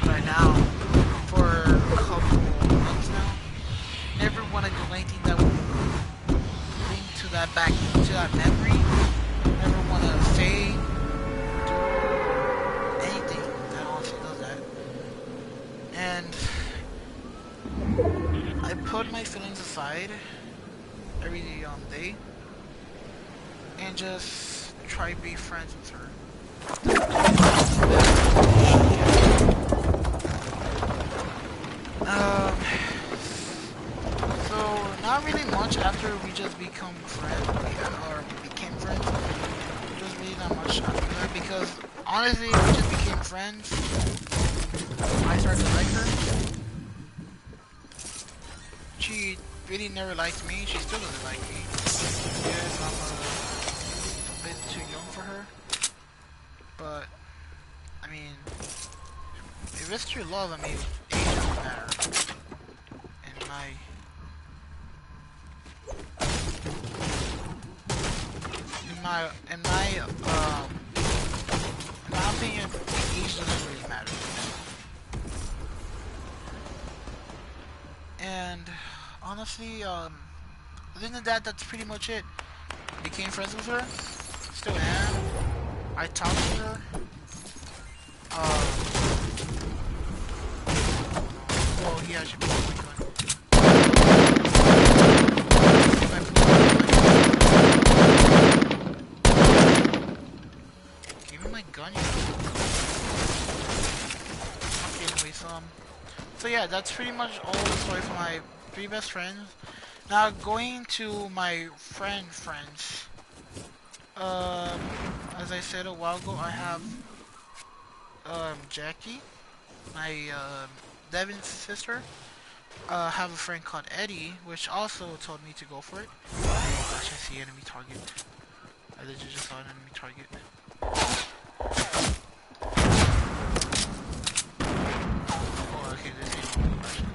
right now for a couple months now. Never want to do anything that would bring to that back to that memory. Never want to say, do anything that honestly does that. And I put my feelings aside every day and just try to be friends with her. So not really much after we just become friends, or became friends. Just really not much after that, because honestly, we just became friends. I started to like her. She really never liked me. She still doesn't like me. Yes, I'm a bit too young for her. But I mean, if it's true love, I mean, age doesn't matter. And in my opinion, age doesn't really matter. And honestly, other than that, that's pretty much it. Became friends with her. Still am. I talked to her. Well, he actually put my gun. Give me my gun, you okay, anyway, so yeah, that's pretty much all the story for my 3 best friends. Now, going to my friends. As I said a while ago, I have, Jackie, my, Devin's sister. Have a friend called Eddie, which also told me to go for it. Oh gosh, I see enemy target. I legit just saw an enemy target. Oh, okay, this ain't no question.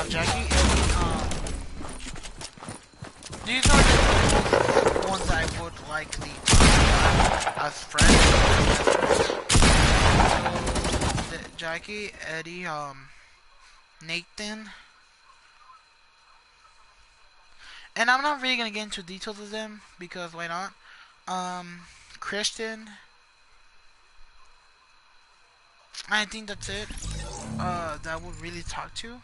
Jackie, these are the ones I would like the as friends. So, Jackie, Eddie, Nathan, and I'm not really gonna get into details of them because why not? Christian. I think that's it. That I would really talk to.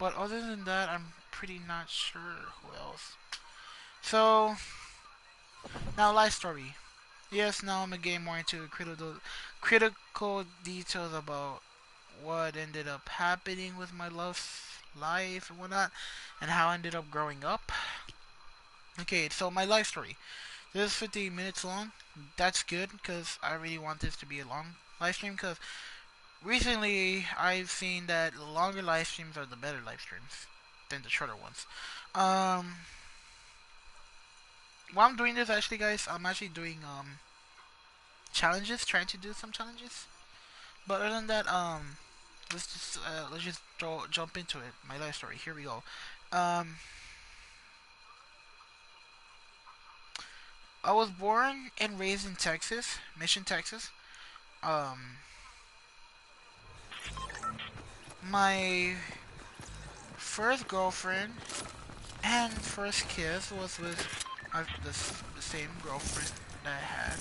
But other than that, I'm pretty not sure who else. So, now life story. Yes, now I'm gonna get more into critical details about what ended up happening with my life and whatnot, and how I ended up growing up. Okay, so my life story. This is 50 minutes long. That's good, because I really want this to be a long live stream, because recently I've seen that longer live streams are the better live streams than the shorter ones. While I'm doing this, actually, guys, I'm actually doing challenges, trying to do some challenges. But other than that, let's just jump into it. My life story. Here we go. I was born and raised in Texas, Mission, Texas. My first girlfriend and first kiss was with the same girlfriend that I had,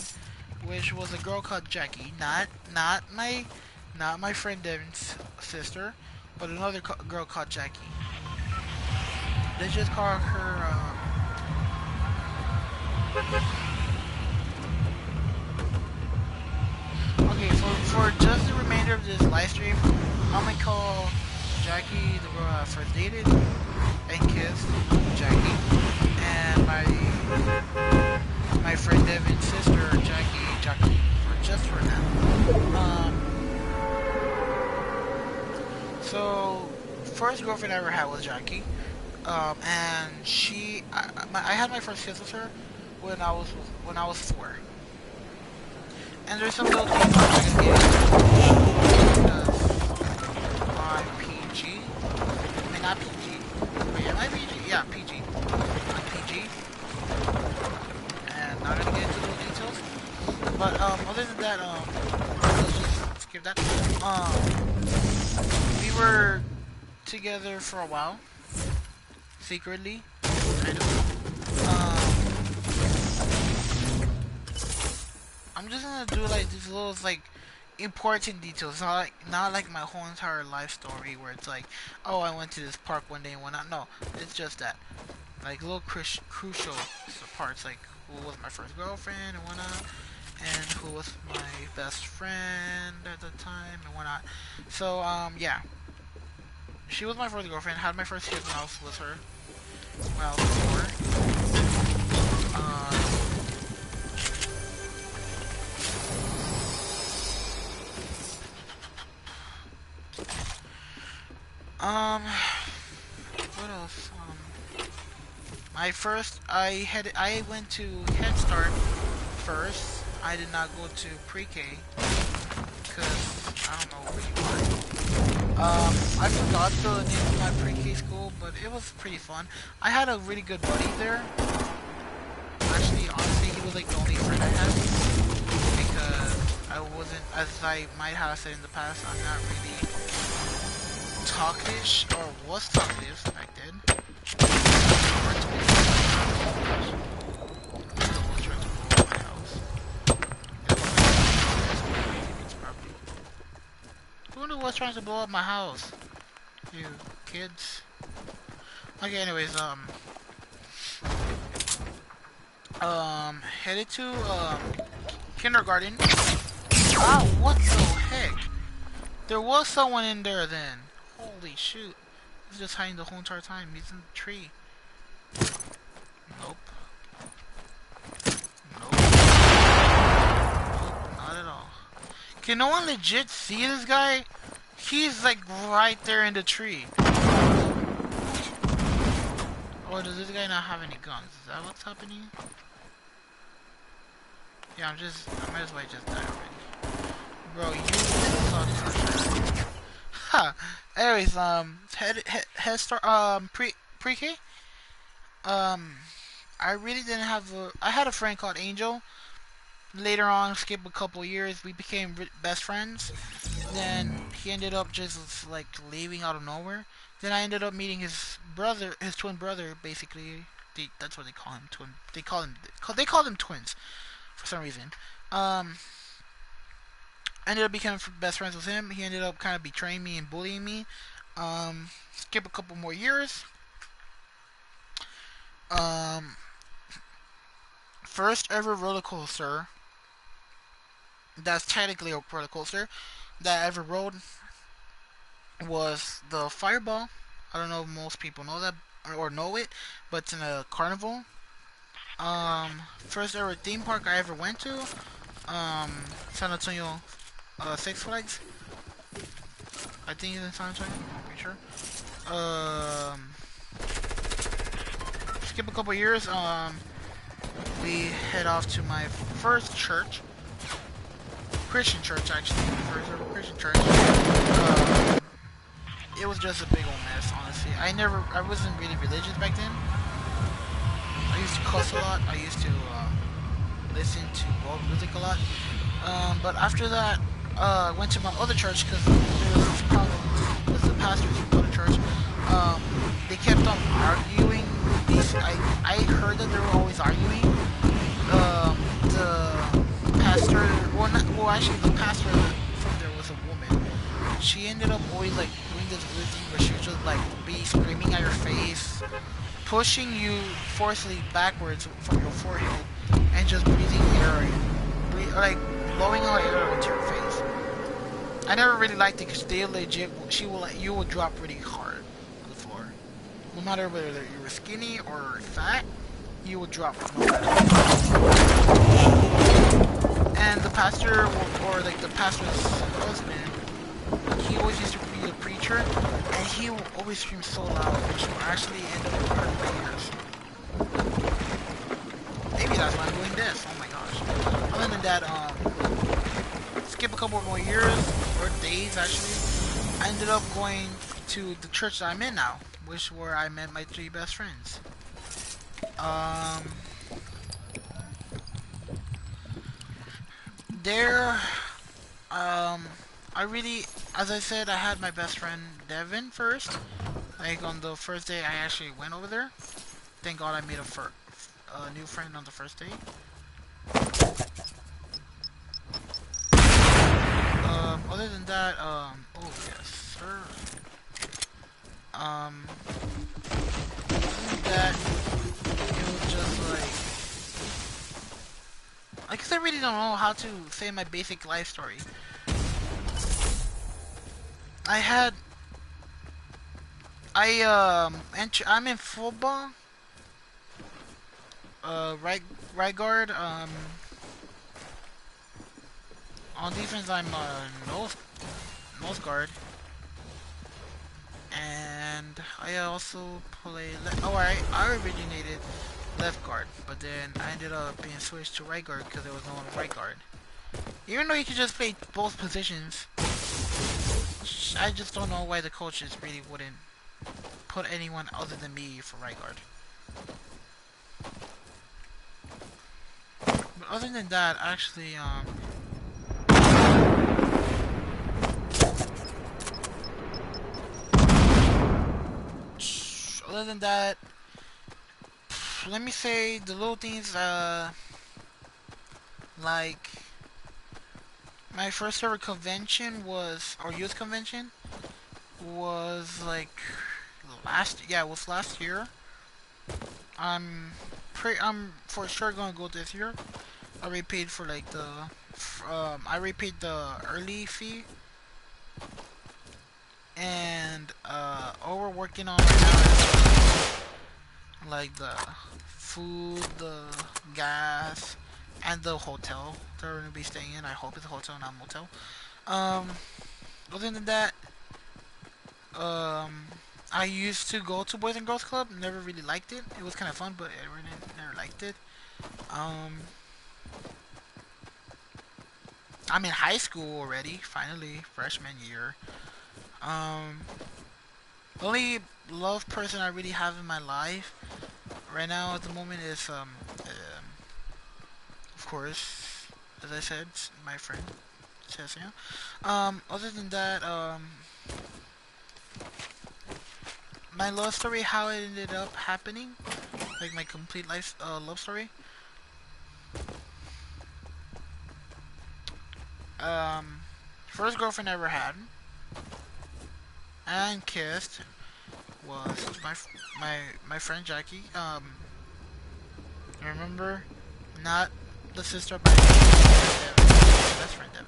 which was a girl called Jackie. Not my friend Devin's sister, but another girl called Jackie. They just call her. Okay, for just the remainder of this live stream, I'm gonna call Jackie the girl I first dated and kissed, Jackie, and my friend Devin's sister, Jackie, just for now. So first girlfriend I ever had was Jackie, and I had my first kiss with her when I was 4. And there's some little things I'm not gonna get into because my PG. I mean, not PG. But yeah, my PG. Yeah, PG. I'm PG. And not gonna get into those details. But other than that, let's just skip that. We were together for a while, secretly, kind of. I'm just gonna do like these little like important details, not like my whole entire life story where it's like, oh, I went to this park one day and whatnot. No, it's just that, like little crucial parts, like who was my first girlfriend and whatnot, and who was my best friend at the time and whatnot. So yeah, she was my first girlfriend. Had my first kiss when I was with her when I was 4. What else? I went to Head Start first. I did not go to pre-K because I don't know really why. I forgot the name of my pre-K school, but it was pretty fun. I had a really good buddy there. Actually, honestly, he was like the only friend I had because I wasn't, as I might have said in the past, I'm not really talkish or was talkative back then. Who was trying to blow up my house? You kids. Okay, anyways, headed to, kindergarten. Wow, what the heck? There was someone in there then. Holy shoot. He's just hiding the whole entire time. He's in the tree. Nope. Nope. Nope, not at all. Can no one legit see this guy? He's like right there in the tree. Or does this guy not have any guns? Is that what's happening? Yeah, I might as well just die already. Bro, you suck for sure. Ha! Anyways, head start, pre-K? I really didn't have I had a friend called Angel. Later on, skip a couple years, we became best friends. Then he ended up just like leaving out of nowhere. Then I ended up meeting his brother, his twin brother, basically. That's what they call him, twin. They call them twins for some reason. I ended up becoming best friends with him. He ended up kind of betraying me and bullying me. Skip a couple more years. First ever roller coaster. That's technically a roller coaster that I ever rode was the Fireball. I don't know if most people know that or know it, but it's in a carnival. First ever theme park I ever went to. San Antonio, Six Flags. I think it's in San Antonio. I'm pretty sure. Skip a couple years. We head off to my first church. Christian church, actually. First ever Christian church. It was just a big old mess, honestly. I wasn't really religious back then. I used to cuss a lot. I used to listen to world music a lot. But after that, I went to my other church because there was this problem with the pastors from the other church. They kept on arguing. I heard that they were always arguing. The pastor, actually the pastor from there was a woman. She ended up always like doing this weird thing where she would just like be screaming at your face, pushing you forcefully backwards from your forehead, and just breathing air, like blowing out air into your face. I never really liked it because they legit, you will drop really hard on the floor. No matter whether you were skinny or fat, you would drop. And the pastor, or like the pastor's husband, he always used to be a preacher, and he would always scream so loud, which would actually end up hurting my ears. Maybe that's why I'm doing this. Oh my gosh. Other than that, skip a couple more years, or days actually, I ended up going to the church that I'm in now, which where I met my 3 best friends. There, I really, as I said, I had my best friend Devin first. Like on the first day I actually went over there. Thank God I made a new friend on the first day. Other than that, oh yes, sir. Other than that, it was just like, I guess I really don't know how to say my basic life story. I'm in football. Right guard. On defense, I'm nose guard. And I also play. I originated left guard, but then I ended up being switched to right guard because there was no one right guard. Even though you could just play both positions, I just don't know why the coaches really wouldn't put anyone other than me for right guard. But other than that, actually, other than that, let me say the little things, like my first ever convention was, or youth convention, was like it was last year. I'm for sure gonna go this year. I already paid for like I already paid the early fee, and all we're working on right now is like the food, the gas, and the hotel that we're gonna be staying in. I hope it's a hotel, not a motel. Um, Other than that, um, I used to go to Boys and Girls Club. Never really liked it. It was kind of fun, but I really never liked it. Um, I'm in high school already. Finally, freshman year. Um, the only love person I really have in my life right now at the moment is of course, as I said, my friend Cecilia. Other than that, my love story, how it ended up happening, like my complete life love story. Um, First girlfriend I ever had and kissed was my friend Jackie. I remember, not the sister, but my best friend Devin.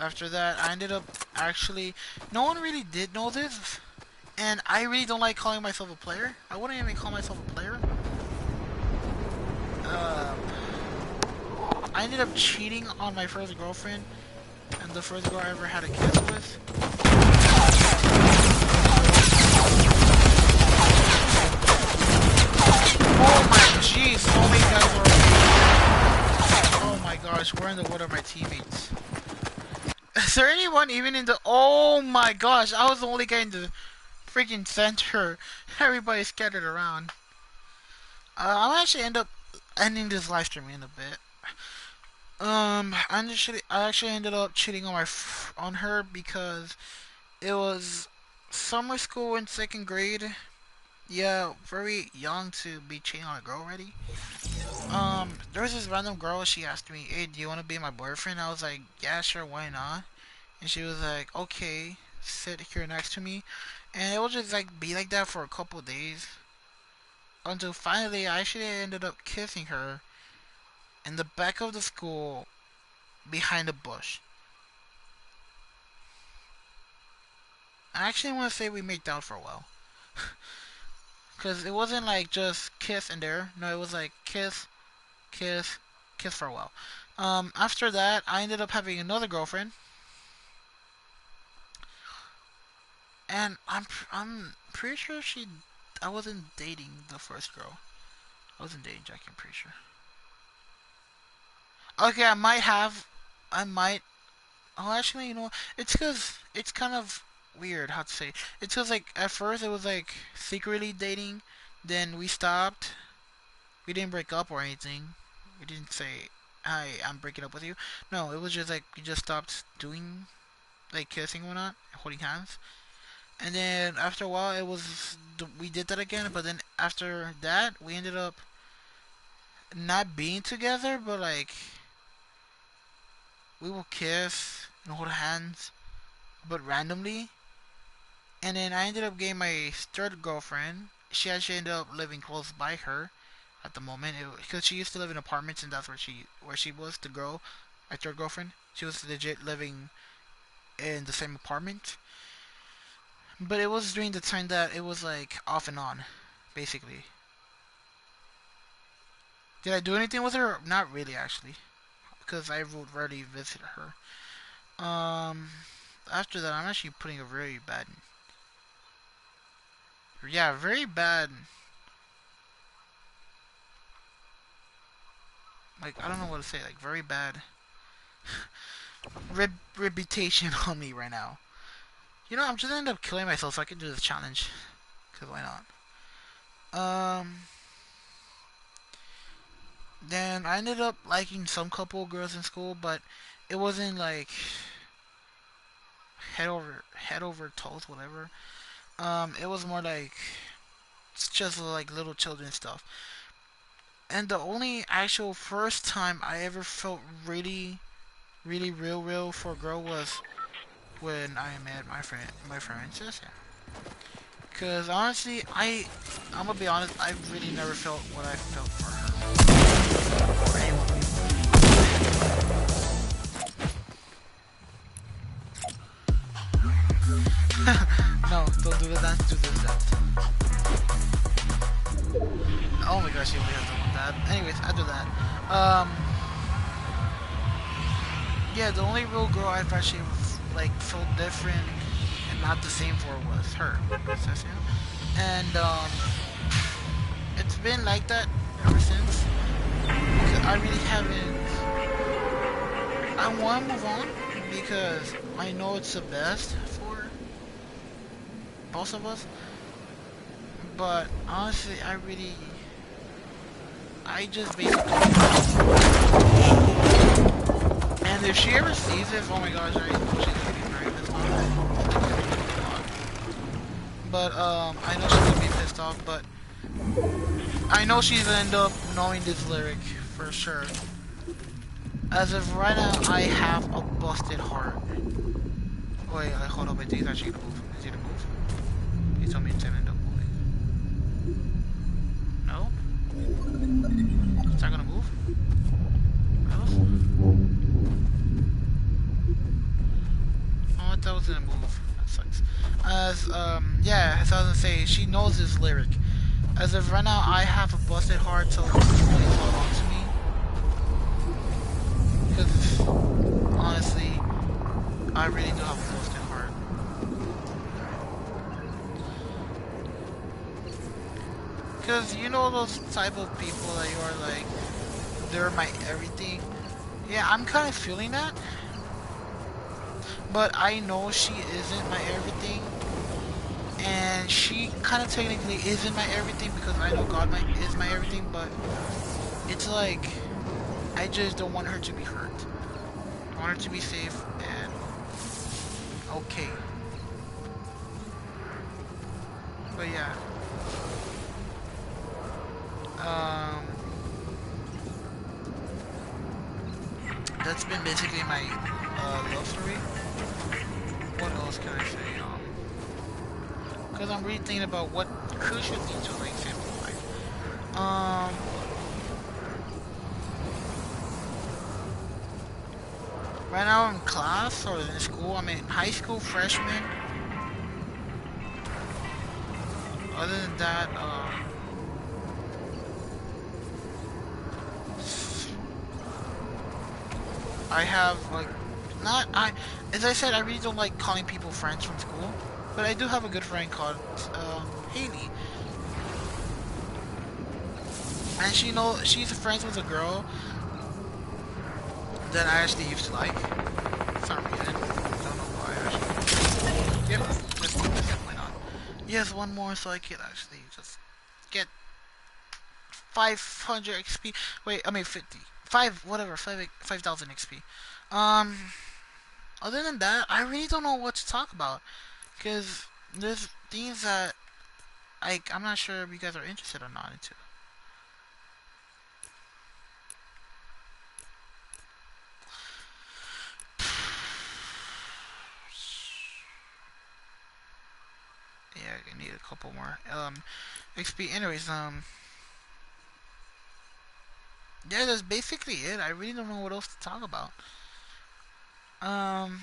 After that, I ended up actually. No one really did know this, and I really don't like calling myself a player. I wouldn't even call myself a player. Um, I ended up cheating on my first girlfriend, and the first girl I ever had a kiss with. Oh my jeez, so many guys were. Oh my gosh, where in the world are my teammates? Is there anyone even in the? Oh my gosh, I was the only guy in the freaking center. Everybody scattered around. I'll actually end up ending this live stream in a bit. I actually ended up cheating on on her because it was summer school in second grade. Yeah, very young to be cheating on a girl already. There was this random girl. She asked me, "Hey, do you want to be my boyfriend?" I was like, "Yeah, sure, why not?" And she was like, "Okay, sit here next to me." And it would just like be like that for a couple days until finally I actually ended up kissing her in the back of the school behind a bush. I actually want to say we made out for a while. Because it wasn't like just kiss and there. No, it was like kiss, kiss, kiss for a while. After that, I ended up having another girlfriend. And I'm pretty sure I wasn't dating the first girl. I wasn't dating Jackie, I'm pretty sure. Okay, I might. Oh, actually, it's because it's kind of weird how to say. It's because like at first it was like secretly dating, then we stopped. We didn't break up or anything. We didn't say, "Hi, I'm breaking up with you." No, it was just like we just stopped doing like kissing or not, holding hands. And then after a while, we did that again. But then after that, we ended up not being together, but like we will kiss and hold hands, but randomly. And then I ended up getting my third girlfriend. She actually ended up living close by her at the moment because she used to live in apartments, and that's where she was. The girl, my third girlfriend, she was legit living in the same apartment. But it was during the time that it was like off and on, basically. Did I do anything with her? Not really, actually, because I would rarely visit her. Um, after that, I'm actually putting a very bad, yeah, very bad. Like I don't know what to say. Like very bad reputation on me right now. You know, I'm just gonna end up killing myself so I can do this challenge. Cause why not? Then I ended up liking some couple girls in school, but it wasn't like head over toes, whatever. It was more like it's just like little children stuff. And the only actual first time I ever felt really real for a girl was when I met my friend sis. Cause honestly, I'm gonna be honest, I really never felt what I felt for her or anyone. No, don't do the dance. Do this dance. Oh my gosh, you only have to one that. Anyways, after that, yeah, the only real girl I've actually like felt different and not the same for was her, Cecilia. And it's been like that ever since. I really haven't. I want to move on because I know it's the best for both of us. But honestly, I just basically. And if she ever sees this, oh my gosh, I know she's gonna be very pissed off. But I know she's gonna be pissed off. But I know she's gonna end up knowing this lyric for sure. As of right now, I have a busted heart. Wait, hold up, I think it's actually gonna move. Is he gonna move? He told me it's gonna end up moving. No? It's not gonna move? What else? Oh, I thought it was gonna move. That sucks. Yeah, as I was gonna say, she knows this lyric. As of right now, I have a busted heart, so please hold on to me. Because, honestly, I really do have a busted heart. Because you know those type of people that you are like, they're my everything. Yeah, I'm kind of feeling that. But I know she isn't my everything. And she kind of technically isn't my everything because I know God is my everything. But it's like, I just don't want her to be hurt. I want her to be safe and okay. But yeah. That's been basically my love story. What else can I say? Because I'm really thinking about what crucial things to like save my life. Right now I'm in class or in school. I'm in high school freshman. Other than that, I have like as I said, I really don't like calling people friends from school, but I do have a good friend called Haley, and she's friends with a girl that I actually used to like. For some reason, don't know why actually. Yep, just why not? Yes, one more so I can actually just get 500 XP. Wait, I mean 50. 5,000 XP. Um, Other than that, I really don't know what to talk about. Because there's things that I'm not sure if you guys are interested or not into. Yeah, I need a couple more XP. Anyways, yeah, that's basically it. I really don't know what else to talk about. Um,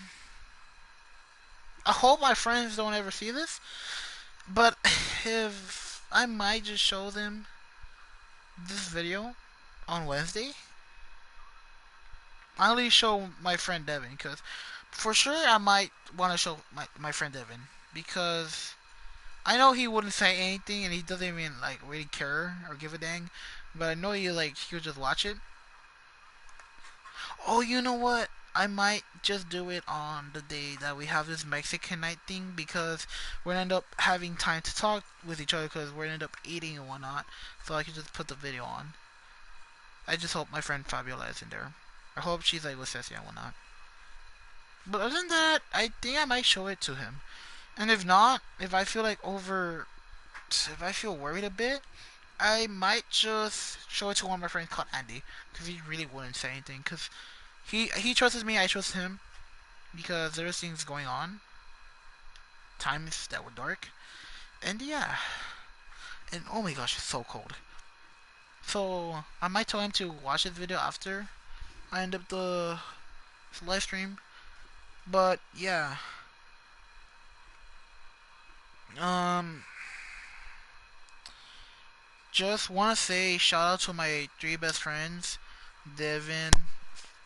I hope my friends don't ever see this, but if I might just show them this video on Wednesday. I only show my friend Devin because for sure I might want to show my friend Devin, because I know he wouldn't say anything and he doesn't even like really care or give a dang, but I know he would just watch it. Oh, you know what? I might just do it on the day that we have this Mexican night thing, because we're gonna end up having time to talk with each other because we're gonna end up eating and whatnot. So I can just put the video on. I just hope my friend Fabiola is in there. I hope she's like with Ceci and whatnot. But other than that, I think I might show it to him. And if not, if I feel worried a bit, I might just show it to one of my friends called Andy, because he really wouldn't say anything. Because he trusts me, I trust him, because there's things going on, times that were dark, and yeah, and oh my gosh, it's so cold. So I might tell him to watch this video after I end up the live stream. But yeah, um, just want to say shout out to my three best friends, Devin.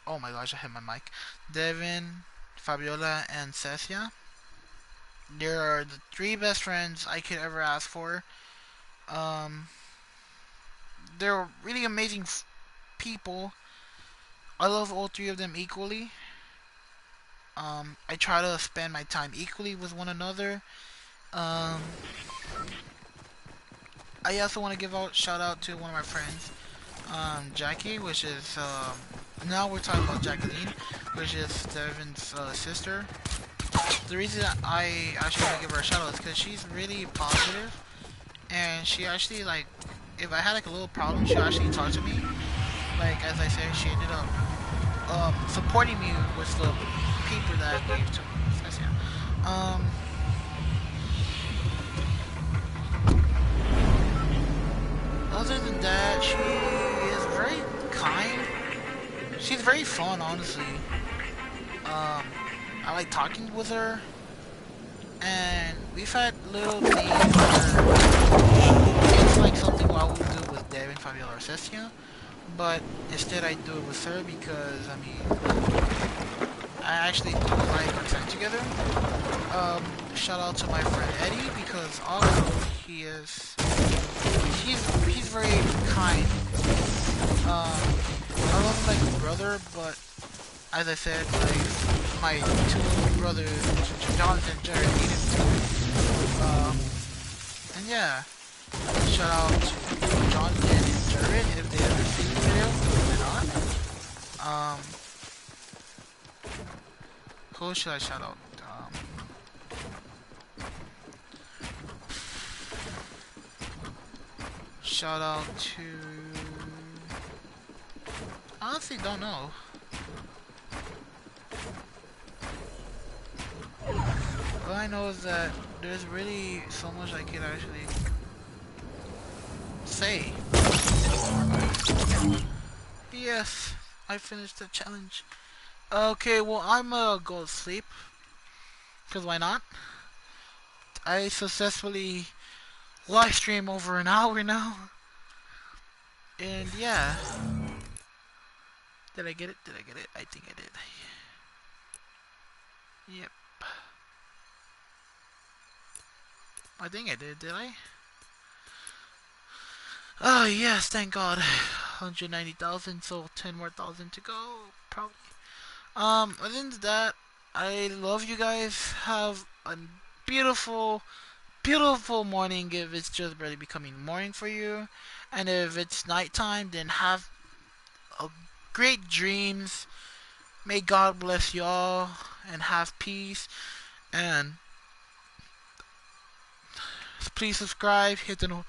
Oh my gosh, I hit my mic. Devin, Fabiola, and Cecia. They are the three best friends I could ever ask for. Um, they're really amazing people. I love all three of them equally. I try to spend my time equally with one another. Um, I also want to give out shout out to one of my friends, Jackie, which is now we're talking about Jacqueline, which is Devin's sister. The reason I actually want to give her a shout out is because she's really positive, and she actually like, if I had like a little problem, she actually talked to me. Like as I said, she ended up supporting me with the paper that I gave to Cecia. Other than that, she is very kind. She's very fun, honestly. I like talking with her, and we've had little things where it's like something I would do with Devin, Fabiola, or Cecia, but instead I do it with her because, I mean, I actually do like our time together. Shout out to my friend Eddie, because also he's very kind. I love him like a brother, but as I said, like my two brothers, Jonathan and Jared, need him too. And yeah, shout out to Jonathan and Jared if they ever see the video, because they're not. Who should I shout out? Shout out to... I honestly don't know. All I know is that there's really so much I could actually say. Yes, I finished the challenge. Okay, well, I'm gonna go to sleep, because why not? I successfully live stream over an hour now. And yeah. Did I get it? Did I get it? I think I did. Yep. I think I did I? Oh yes, thank God. 190,000, so 10 more thousand to go, probably. Other than that, I love you guys. Have a beautiful, beautiful morning if it's just barely becoming morning for you. And if it's nighttime, then have a great dreams. May God bless y'all and have peace. And please subscribe, hit the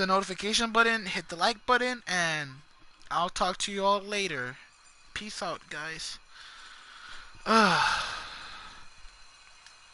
notification button, hit the like button, and I'll talk to you all later. Peace out, guys.